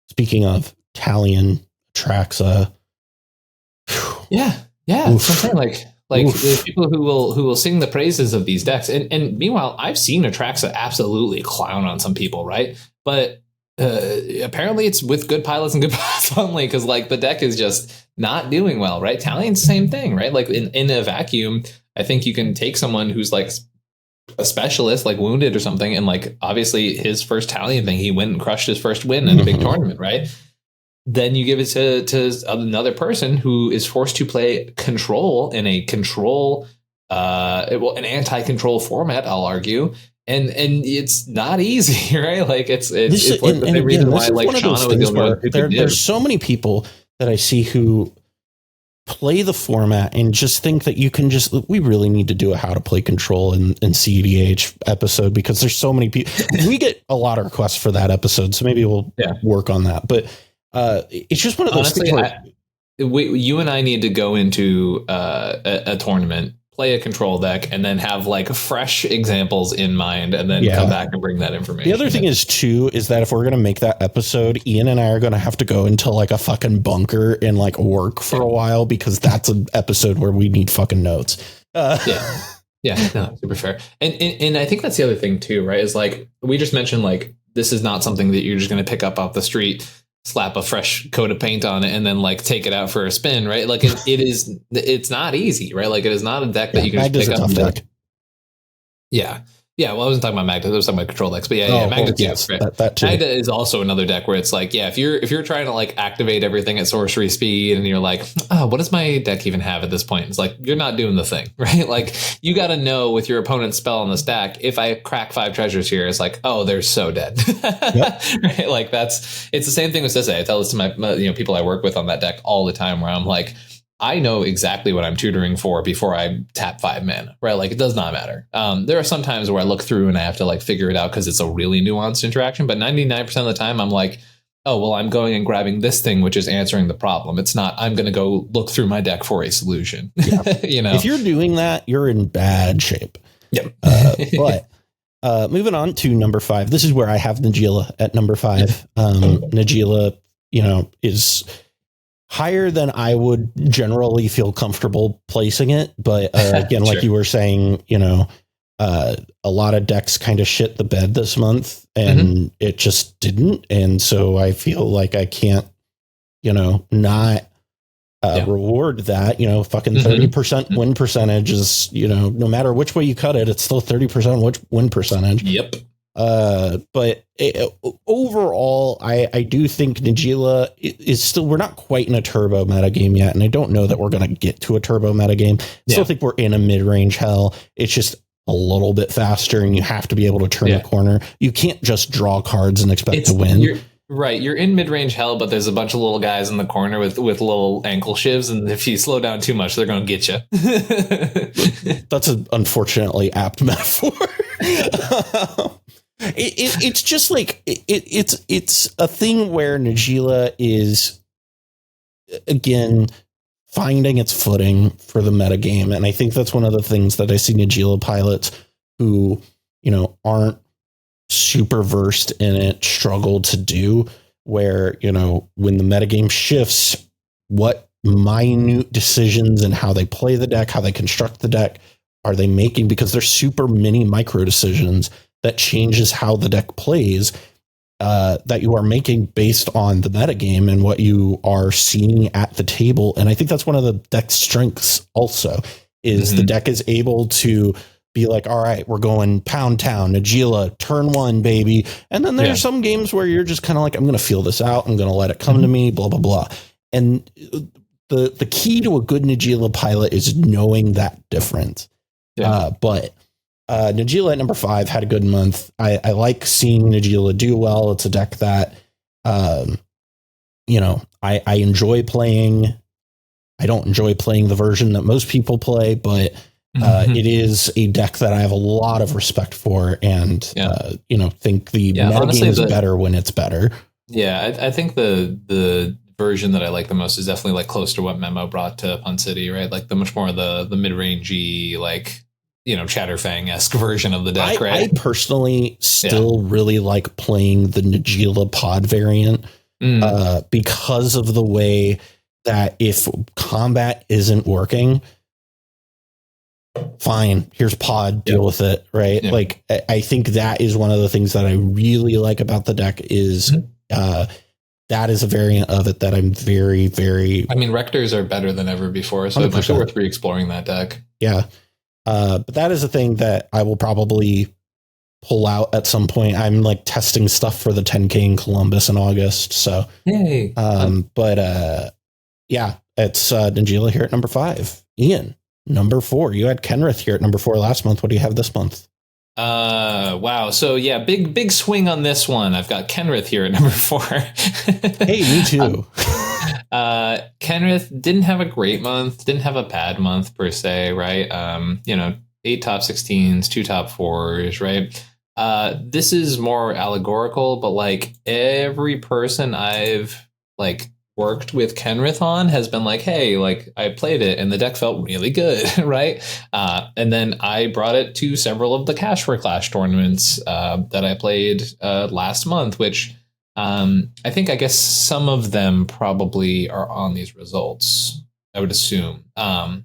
Speaking of Callahan, Traxa. Yeah. That's what I'm saying. Like there's people who will sing the praises of these decks. And meanwhile, I've seen Atraxa absolutely clown on some people, right? But apparently it's with good pilots and good pilots only, because like the deck is just not doing well, right? Talian's the same thing, right? Like in a vacuum, I think you can take someone who's like a specialist, like Wounded or something, and like obviously his first Talion thing, he went and crushed his first win in a big tournament, right? Then you give it to another person who is forced to play control in a an anti-control format, I'll argue. And it's not easy, right? Like it's like the reason why like Shauna there's so many people that I see who play the format and just think that you can we really need to do a how to play control in CEDH episode, because there's so many people. We get a lot of requests for that episode, so maybe we'll work on that. But it's just one of those things where you and I need to go into a tournament, play a control deck, and then have like fresh examples in mind, and then come back and bring that information. The other thing is that if we're going to make that episode, Ian and I are going to have to go into like a fucking bunker and like work for a while, because that's an episode where we need fucking notes. No, super fair. And I think that's the other thing too, right? Is like, we just mentioned, like, this is not something that you're just going to pick up off the street, slap a fresh coat of paint on it, and then like take it out for a spin, right? Like it's not easy, right? Like it is not a deck that you can just pick up. Deck. Yeah, well, I wasn't talking about Magda. I was talking about control decks, but Magda, that too. Magda is also another deck where it's like, if you're trying to like activate everything at sorcery speed, and you're like, what does my deck even have at this point? It's like, you're not doing the thing, right? Like you got to know with your opponent's spell on the stack, if I crack 5 treasures here, it's like, they're so dead, right? Like it's the same thing with Sisse. I tell this to my people I work with on that deck all the time, where I'm like, I know exactly what I'm tutoring for before I tap 5 mana, right? Like it does not matter. There are some times where I look through and I have to like figure it out because it's a really nuanced interaction. But 99% of the time I'm like, I'm going and grabbing this thing, which is answering the problem. It's not, I'm going to go look through my deck for a solution. Yeah. If you're doing that, you're in bad shape. Yep. But moving on to number 5, this is where I have Najeela at number 5. Najeela, is higher than I would generally feel comfortable placing it. But again, like you were saying, a lot of decks kind of shit the bed this month, and it just didn't. And so I feel like I can't, not reward that, fucking 30% win percentage is, no matter which way you cut it, it's still 30% win percentage. Yep. But overall, I do think Najeela is still, we're not quite in a turbo meta game yet. And I don't know that we're going to get to a turbo meta game. I still think we're in a mid-range hell. It's just a little bit faster, and you have to be able to turn the corner. You can't just draw cards and expect to win. Right. You're in mid-range hell, but there's a bunch of little guys in the corner with little ankle shivs. And if you slow down too much, they're going to get you. That's an unfortunately apt metaphor. It's just like it's a thing where Najeela is, again, finding its footing for the metagame. And I think that's one of the things that I see Najeela pilots who, aren't super versed in it struggle to do, where, when the metagame shifts, what minute decisions and how they play the deck, how they construct the deck are they making, because they're super mini micro decisions that changes how the deck plays, that you are making based on the metagame and what you are seeing at the table. And I think that's one of the deck's strengths also, is the deck is able to be like, all right, we're going pound town, Najeela, turn 1, baby. And then there's some games where you're just kind of like, I'm going to feel this out. I'm going to let it come to me, blah, blah, blah. And the key to a good Najeela pilot is knowing that difference. But Najeela at number 5 had a good month. I like seeing Najeela do well. It's a deck that, I enjoy playing. I don't enjoy playing the version that most people play, but it is a deck that I have a lot of respect for, and think the metagame is better when it's better. Yeah, I think the version that I like the most is definitely like close to what Memo brought to Pun City, right? Like the much more the mid-rangey, like, Chatterfang-esque version of the deck, right? I personally still really like playing the Najeela pod variant because of the way that if combat isn't working, fine, here's pod, deal with it, right? Yeah. Like, I think that is one of the things that I really like about the deck is that is a variant of it that I'm very, very... I mean, Rectors are better than ever before, so 100%. It's actually worth re-exploring that deck. Yeah. But that is a thing that I will probably pull out at some point. I'm like testing stuff for the 10K in Columbus in August. So, yay. Yeah, it's Najeela here at number 5. Ian, number 4. You had Kenrith here at number 4 last month. What do you have this month? Wow. So yeah, big swing on this one. I've got Kenrith here at number 4. Hey, me too. Kenrith didn't have a great month, didn't have a bad month per se, right? 8 top 16s, 2 top 4s, right? This is more allegorical, but like every person I've like worked with Kenrith on has been like, hey, like I played it and the deck felt really good, right? And then I brought it to several of the Cash for Clash tournaments that I played last month, which I guess some of them probably are on these results, I would assume. I'm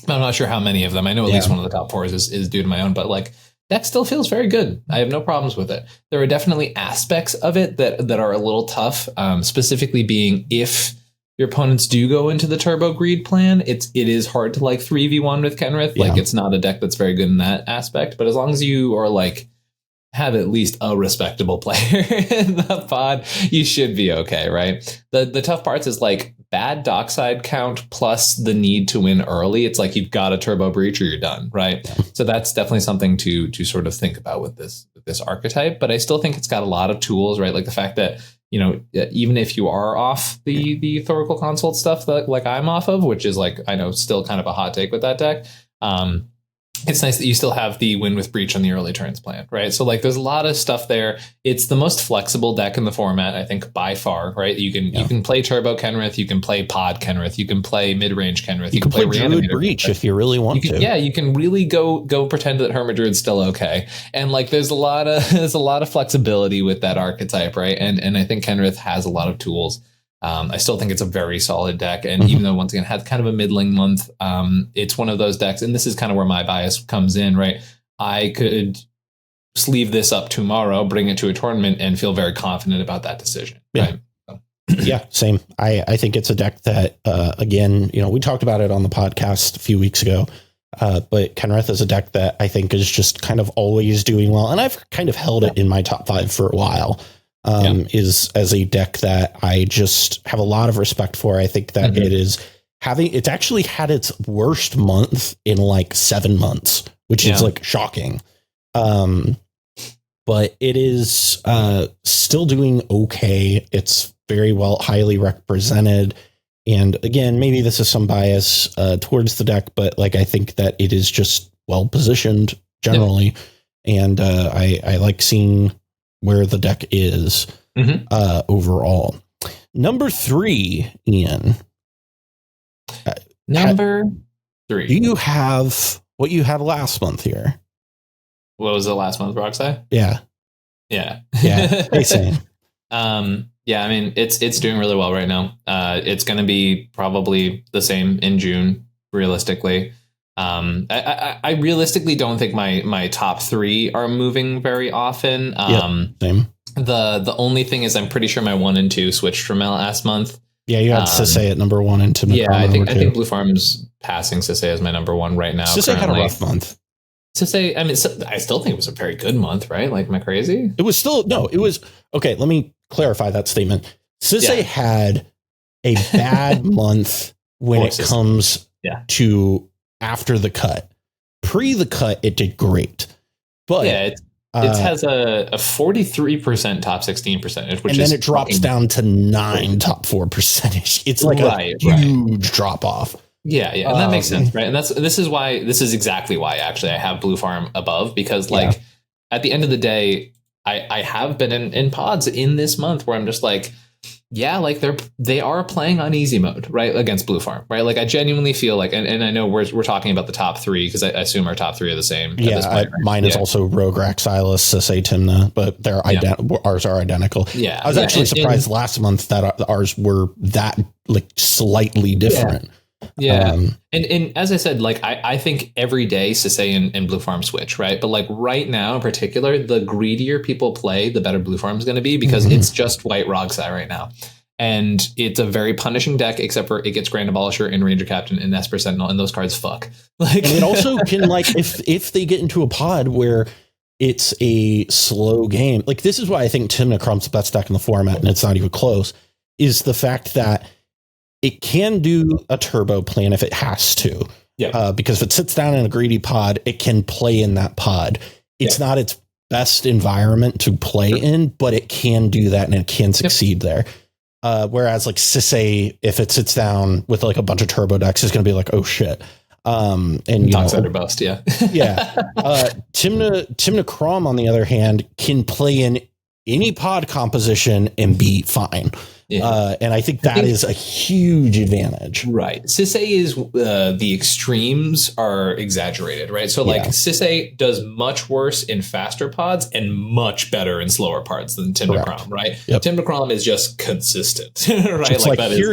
not sure how many of them. I know at least one of the top 4s is due to my own, but like deck still feels very good. I have no problems with it. There are definitely aspects of it that are a little tough, specifically being if your opponents do go into the Turbo Greed plan, it is hard to like 3v1 with Kenrith. Like it's not a deck that's very good in that aspect, but as long as you are like have at least a respectable player in the pod, you should be okay, right? The tough parts is like bad dockside count plus the need to win early. It's like you've got a Turbo Breach or you're done, right? So that's definitely something to sort of think about with this archetype. But I still think it's got a lot of tools, right? Like the fact that, even if you are off the Thoracle Consult stuff that like I'm off of, which is like, I know still kind of a hot take with that deck. It's nice that you still have the win with Breach on the early turns plan, right? So like there's a lot of stuff there. It's the most flexible deck in the format, I think, by far, right? You can play Turbo Kenrith, you can play Pod Kenrith, you can play mid-range Kenrith, you can play Druid Breach if you really want to. Yeah, you can really go pretend that Hermit Druid's still okay. And like there's a lot of flexibility with that archetype, right? And I think Kenrith has a lot of tools. I still think it's a very solid deck. And even though, once again, it had kind of a middling month, it's one of those decks. And this is kind of where my bias comes in, right? I could sleeve this up tomorrow, bring it to a tournament and feel very confident about that decision. Yeah. Right? So. Yeah, same. I think it's a deck that, again, we talked about it on the podcast a few weeks ago. But Kenrith is a deck that I think is just kind of always doing well. And I've kind of held it in my top 5 for a while. Is as a deck that I just have a lot of respect for. I think that it's actually had its worst month in like 7 months, which is like shocking. But it is still doing okay. It's very highly represented. And again, maybe this is some bias towards the deck, but like I think that it is just well positioned generally. And I like seeing where the deck is overall. Number 3, Ian. Number 3. Do you have what you had last month here? What was it last month, Roxai? Yeah. Same. I mean, it's doing really well right now. It's going to be probably the same in June, realistically. I realistically don't think my top 3 are moving very often. Same. The only thing is I'm pretty sure my 1 and 2 switched from last month. Yeah, you had Sisay at number 1 and Timid. I think Blue Farm's passing Sisay as my number 1 right now. Sisay had a rough month. Sisay, I mean, I still think it was a very good month, right? Like, am I crazy? It was still it was okay. Let me clarify that statement. Sisay had a bad month when it comes to after the cut. Pre the cut, it did great. But It has a 43% top 16 percentage, which and then it drops down to 9 top 4 percentage. It's like a huge drop off. Yeah, and that makes sense, right? And this is exactly why actually I have Blue Farm above, because like at the end of the day, I have been in pods in this month where I'm just like, yeah, like they are playing on easy mode, right, against Blue Farm, right? Like I genuinely feel like, and I know we're talking about the top 3 because I assume our top 3 are the same. Yeah, at this point, right? Mine is also Rogue, Raxilis, Sisay, Timna, but they're ours are identical. Yeah, I was actually surprised last month that ours were that like slightly different. Yeah. And as I said, like I think every day Sisay and Blue Farm switch, right? But like right now in particular, the greedier people play, the better Blue Farm is going to be, because it's just white Rogsai right now. And it's a very punishing deck, except for it gets Grand Abolisher and Ranger Captain and Esper Sentinel, and those cards fuck. Like, and it also can, like, if they get into a pod where it's a slow game, like this is why I think Timna Crum's the best deck in the format, and it's not even close, is the fact that it can do a turbo plan if it has to. Yeah. Because if it sits down in a greedy pod, it can play in that pod. It's not its best environment to play in, but it can do that and it can succeed there. Whereas like Sisay, if it sits down with like a bunch of turbo decks, is going to be like, oh shit. And you know, bust, yeah. Timna Crom, on the other hand, can play in any pod composition and be fine. And I think that is a huge advantage. Right. Sisay is the extremes are exaggerated, right? So like Sisay does much worse in faster pods and much better in slower pods than Timna Crom, right? Yep. Timna Crom is just consistent, right? It's like here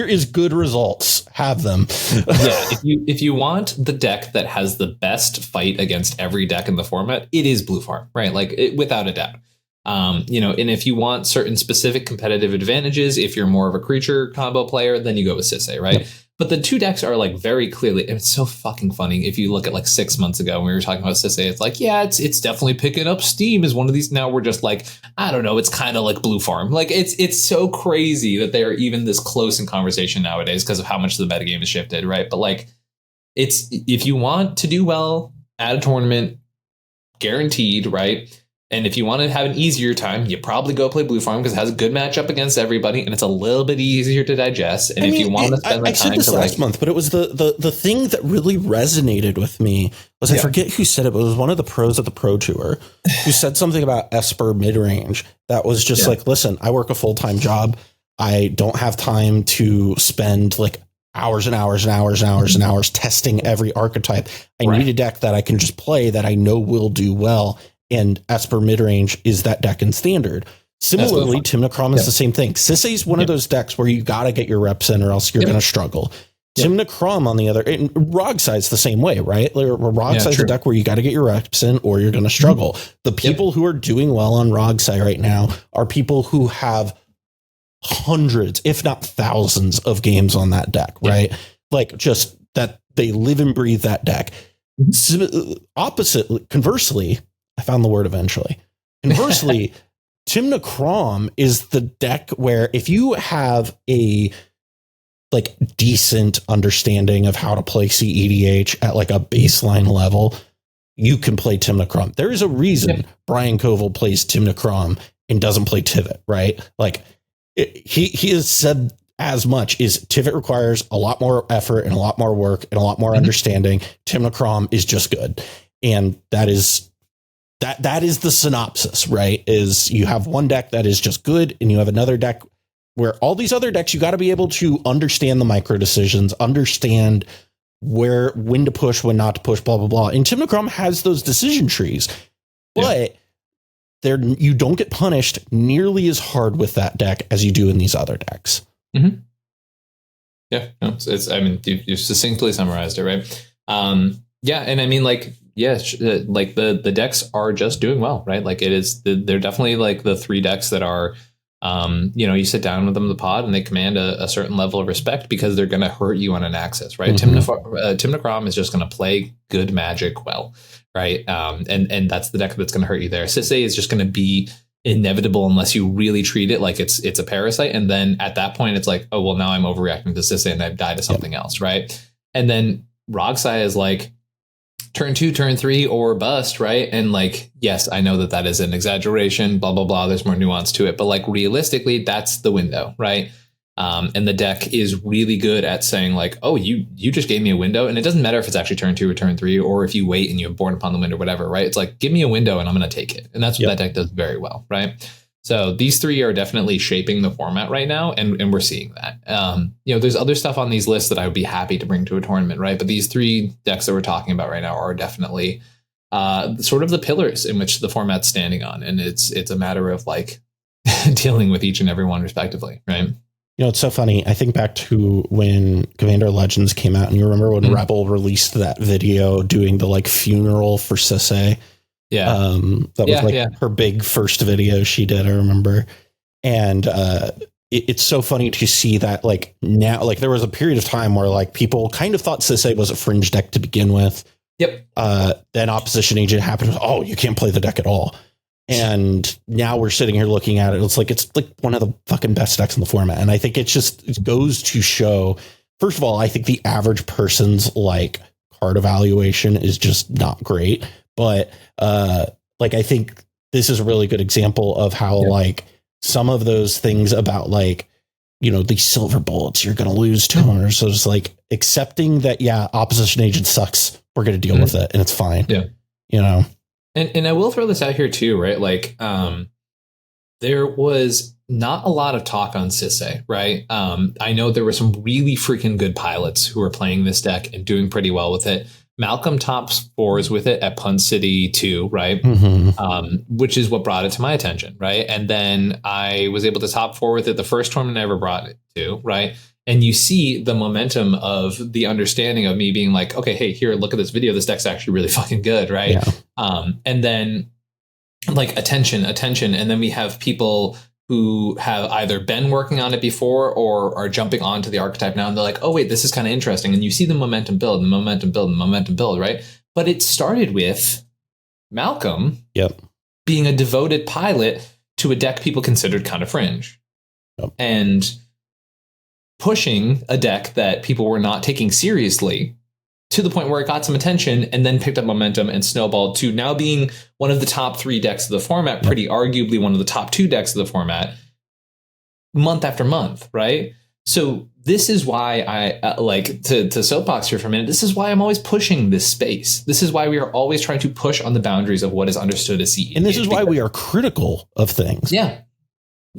is good results. Have them. If you want the deck that has the best fight against every deck in the format, it is Blue Farm, right? Like without a doubt. You know, and if you want certain specific competitive advantages, if you're more of a creature combo player, then you go with Sisay, right? Yep. But the two decks are like very clearly, and it's so fucking funny. If you look at like 6 months ago when we were talking about Sisay, it's like, yeah, it's definitely picking up steam as one of these. Now we're just like, I don't know, it's kind of like Blue Farm. Like it's so crazy that they are even this close in conversation nowadays because of how much the metagame has shifted, right? But like, it's, if you want to do well at a tournament, guaranteed, right? And if you want to have an easier time, you probably go play Blue Farm because it has a good matchup against everybody, and it's a little bit easier to digest. And if you want to spend the time, I said this last month, but it was the thing that really resonated with me was I forget who said it, but it was one of the pros at the Pro Tour who said something about Esper mid range that was just like, listen, I work a full-time job. I don't have time to spend like hours and hours and hours and hours and hours testing every archetype. I need a deck that I can just play that I know will do well. And Esper midrange is that deck in standard. Similarly, Timna Crom is the same thing. Sisay is one of those decks where you got to get your reps in or else you're going to struggle. Timna Crom, on the other, and Rogside's the same way, right? Rogside's a deck where you got to get your reps in or you're going to struggle. The people who are doing well on Rogside right now are people who have hundreds, if not thousands, of games on that deck, right? Like just that they live and breathe that deck. Conversely, I found the word eventually. Conversely, Timna Crom is the deck where if you have a like decent understanding of how to play cEDH at like a baseline level, you can play Timna Crom. There is a reason Brian Koval plays Timna Crom and doesn't play Tivit, right? Like he has said as much is Tivit requires a lot more effort and a lot more work and a lot more understanding. Timna Crom is just good. And that is the synopsis, right? Is you have one deck that is just good and you have another deck where all these other decks, you got to be able to understand the micro decisions, understand when to push, when not to push, blah, blah, blah. And Timna Crom has those decision trees, but you don't get punished nearly as hard with that deck as you do in these other decks. Mm-hmm. Yeah, no, I mean, you succinctly summarized it, right? And I mean, like, like the decks are just doing well, right? Like they're definitely like the 3 decks that are, you sit down with them in the pod and they command a certain level of respect because they're going to hurt you on an axis, right? Timna Crom is just going to play good Magic well, right? And that's the deck that's going to hurt you there. Sisay is just going to be inevitable unless you really treat it like it's a parasite. And then at that point, it's like, oh, well, now I'm overreacting to Sisay and I've died to something else, right? And then Rogsai is like, turn 2, turn 3, or bust, right? And like, yes, I know that is an exaggeration, blah, blah, blah. There's more nuance to it. But like realistically, that's the window, right? And the deck is really good at saying like, oh, you just gave me a window. And it doesn't matter if it's actually turn 2 or turn 3, or if you wait and you have Born Upon the Wind or whatever, right? It's like, give me a window and I'm going to take it. And that's what that deck does very well, right? So these three are definitely shaping the format right now, and we're seeing that. There's other stuff on these lists that I would be happy to bring to a tournament, right? But these three decks that we're talking about right now are definitely sort of the pillars in which the format's standing on, and it's a matter of like dealing with each and every one respectively, right? It's so funny. I think back to when Commander Legends came out, and you remember when Rebel released that video doing the like funeral for Sisse. Yeah. That was her big first video she did, I remember. And it's so funny to see that like now, like there was a period of time where like people kind of thought Sisse was a fringe deck to begin with. Yep. Then Opposition Agent happened. Oh, you can't play the deck at all. And now we're sitting here looking at it. It's like one of the fucking best decks in the format. And I think it goes to show, first of all, I think the average person's like card evaluation is just not great. But I think this is a really good example of how like some of those things about like, these silver bullets, you're going to lose toners. So it's like accepting that, Opposition Agent sucks. We're going to deal with it and it's fine. Yeah. And I will throw this out here too, right? Like there was not a lot of talk on Sisse, right? I know there were some really freaking good pilots who were playing this deck and doing pretty well with it. Malcolm tops 4s with it at Pun City 2, right? Which is what brought it to my attention, right? And then I was able to top 4 with it the first tournament I ever brought it to, right? And you see the momentum of the understanding of me being like, okay, hey, here, look at this video. This deck's actually really fucking good, right? Yeah. And then like attention. And then we have people who have either been working on it before or are jumping onto the archetype now. And they're like, oh, wait, this is kind of interesting. And you see the momentum build, right? But it started with Malcolm being a devoted pilot to a deck people considered kind of fringe. And pushing a deck that people were not taking seriously to the point where it got some attention and then picked up momentum and snowballed to now being one of the top 3 decks of the format, pretty arguably one of the top 2 decks of the format, month after month, right? So this is why I like to soapbox here for a minute. This is why I'm always pushing this space. This is why we are always trying to push on the boundaries of what is understood as cEDH. And this is why we are critical of things. Yeah.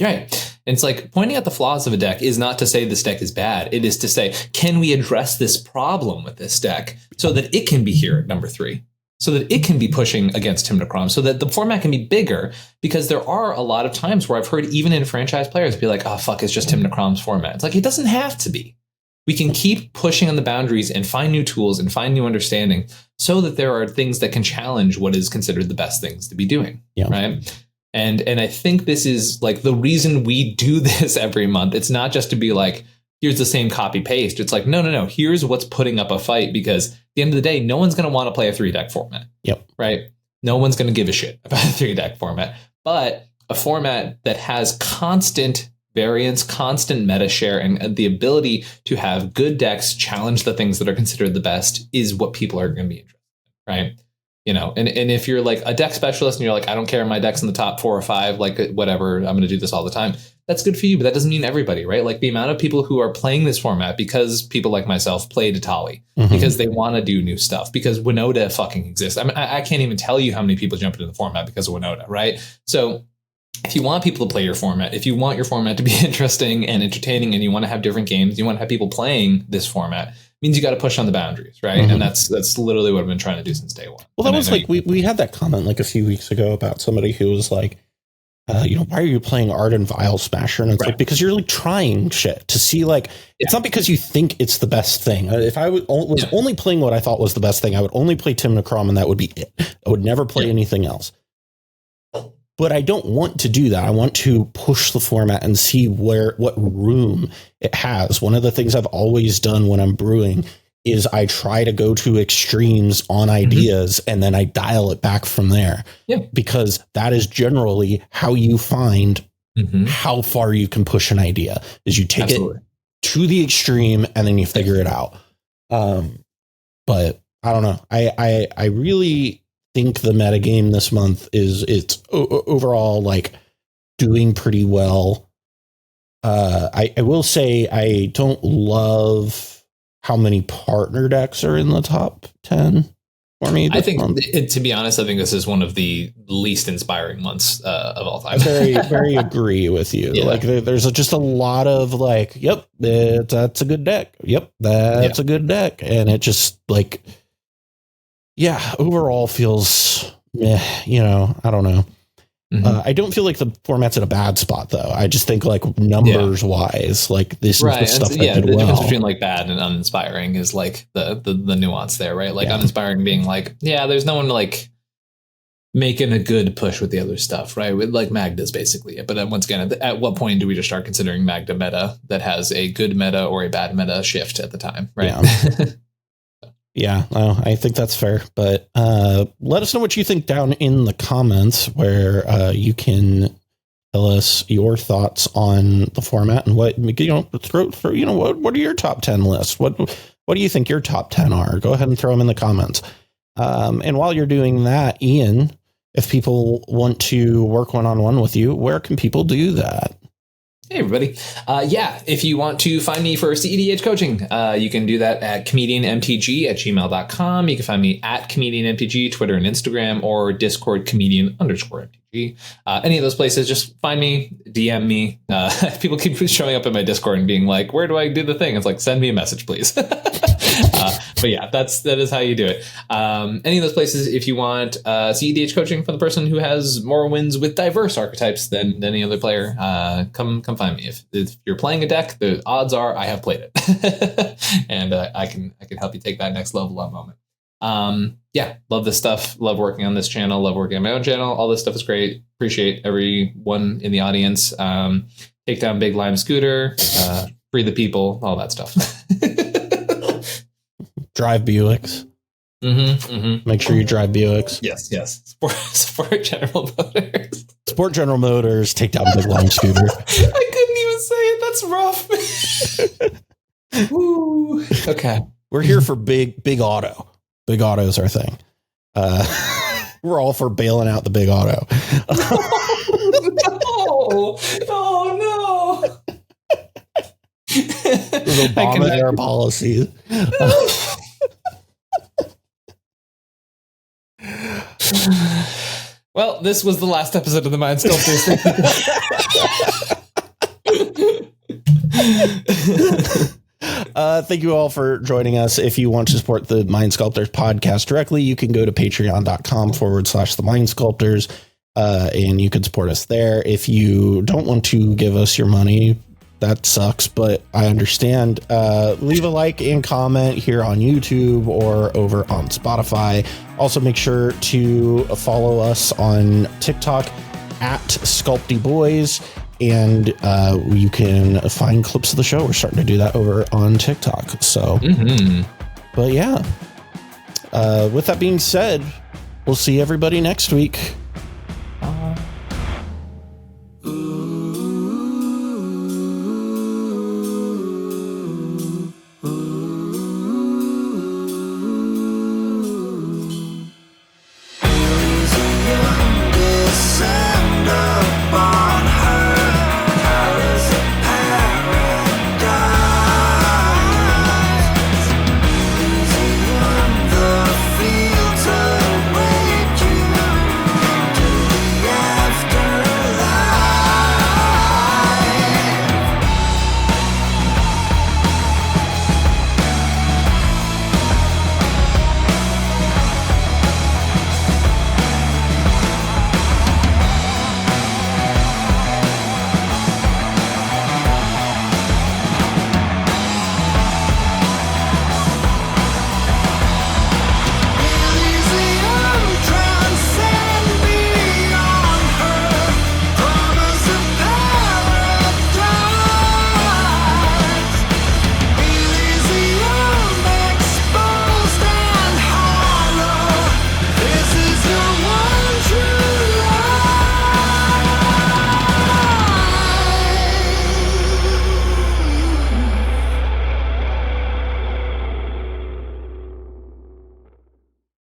Right. And it's like pointing out the flaws of a deck is not to say this deck is bad. It is to say, can we address this problem with this deck so that it can be here at number 3, so that it can be pushing against Tim Necrom, so that the format can be bigger? Because there are a lot of times where I've heard even in franchise players be like, oh, fuck, it's just Tim Necrom's format. It's like, it doesn't have to be. We can keep pushing on the boundaries and find new tools and find new understanding so that there are things that can challenge what is considered the best things to be doing. Right. And I think this is like the reason we do this every month. It's not just to be like, here's the same copy paste. It's like, no. Here's what's putting up a fight, because at the end of the day, no one's going to want to play a 3-deck format. Right. No one's going to give a shit about a 3-deck format, but a format that has constant variance, constant meta share, and the ability to have good decks challenge the things that are considered the best is what people are going to be interested in. Right. And if you're like a deck specialist and you're like, I don't care, my deck's in the top 4 or 5, like whatever, I'm going to do this all the time. That's good for you, but that doesn't mean everybody, right? Like the amount of people who are playing this format because people like myself play Datali, because they want to do new stuff, because Winota fucking exists. I mean, I can't even tell you how many people jump into the format because of Winota, right? So if you want people to play your format, if you want your format to be interesting and entertaining, and you want to have different games, you want to have people playing this format, means you got to push on the boundaries, right? And that's literally what I've been trying to do since day one. Well, that was like we had that comment like a few weeks ago about somebody who was like, why are you playing Arden Vile Smasher? And it's like, because you're like trying shit to see, like, it's not because you think it's the best thing. If I was only playing what I thought was the best thing, I would only play Tim Necrom, and that would be it. I would never play anything else. But I don't want to do that. I want to push the format and see what room it has. One of the things I've always done when I'm brewing is I try to go to extremes on ideas, and then I dial it back from there. Because that is generally how you find how far you can push an idea, is you take it to the extreme and then you figure it out. But I don't know. I really think the metagame this month it's overall like doing pretty well. I will say I don't love how many partner decks are in the top 10 for me. I think, to be honest, I think this is one of the least inspiring months of all time. I very agree with you. Yeah. Like there's just a lot of like, yep, that's a good deck. Yep, that's a good deck. And it just like, yeah, overall feels, you know, I don't know. Mm-hmm. I don't feel like the format's in a bad spot, though. I just think, like, numbers wise, like this is the stuff that did the well. difference between like bad and uninspiring is like the nuance there, right? Like uninspiring being like, there's no one like making a good push with the other stuff, right? With like Magda's basically it. But once again, at what point do we just start considering Magda meta that has a good meta or a bad meta shift at the time, right? Yeah. Yeah, I think that's fair. But let us know what you think down in the comments, where you can tell us your thoughts on the format and what, you know, throw you know, what are your top 10 lists? What do you think your top 10 are? Go ahead and throw them in the comments. And while you're doing that, Ian, if people want to work one-on-one with you, where can people do that? Hey, everybody. If you want to find me for cEDH coaching, you can do that at comedianmtg@gmail.com. You can find me at comedianmtg, Twitter and Instagram, or Discord comedian_mtg. Any of those places, just find me, DM me. People keep showing up in my Discord and being like, where do I do the thing? It's like, send me a message, please. But yeah, that is how you do it. Any of those places, if you want cEDH coaching for the person who has more wins with diverse archetypes than any other player, come find me. If you're playing a deck, the odds are I have played it, and I can help you take that next level up moment. Love this stuff. Love working on this channel. Love working on my own channel. All this stuff is great. Appreciate everyone in the audience. Take down Big Lime Scooter. Free the people. All that stuff. Drive Buicks. Make sure you drive Buicks. Yes. Support General Motors. Support General Motors. Take down Big Lime Scooter. I couldn't even say it. That's rough. Ooh. Okay. We're here for big auto. Big auto is our thing. We're all for bailing out the big auto. Oh no. The Obama-era policies. Well, this was the last episode of the Mind Sculptors. Thank you all for joining us. If you want to support the Mind Sculptors podcast directly, you can go to patreon.com/the Mind Sculptors, and you can support us there. If you don't want to give us your money, that sucks, but I understand. Leave a like and comment here on YouTube or over on Spotify. Also, make sure to follow us on TikTok at Sculpty Boys, and you can find clips of the show. We're starting to do that over on TikTok. So, but yeah, with that being said, we'll see everybody next week.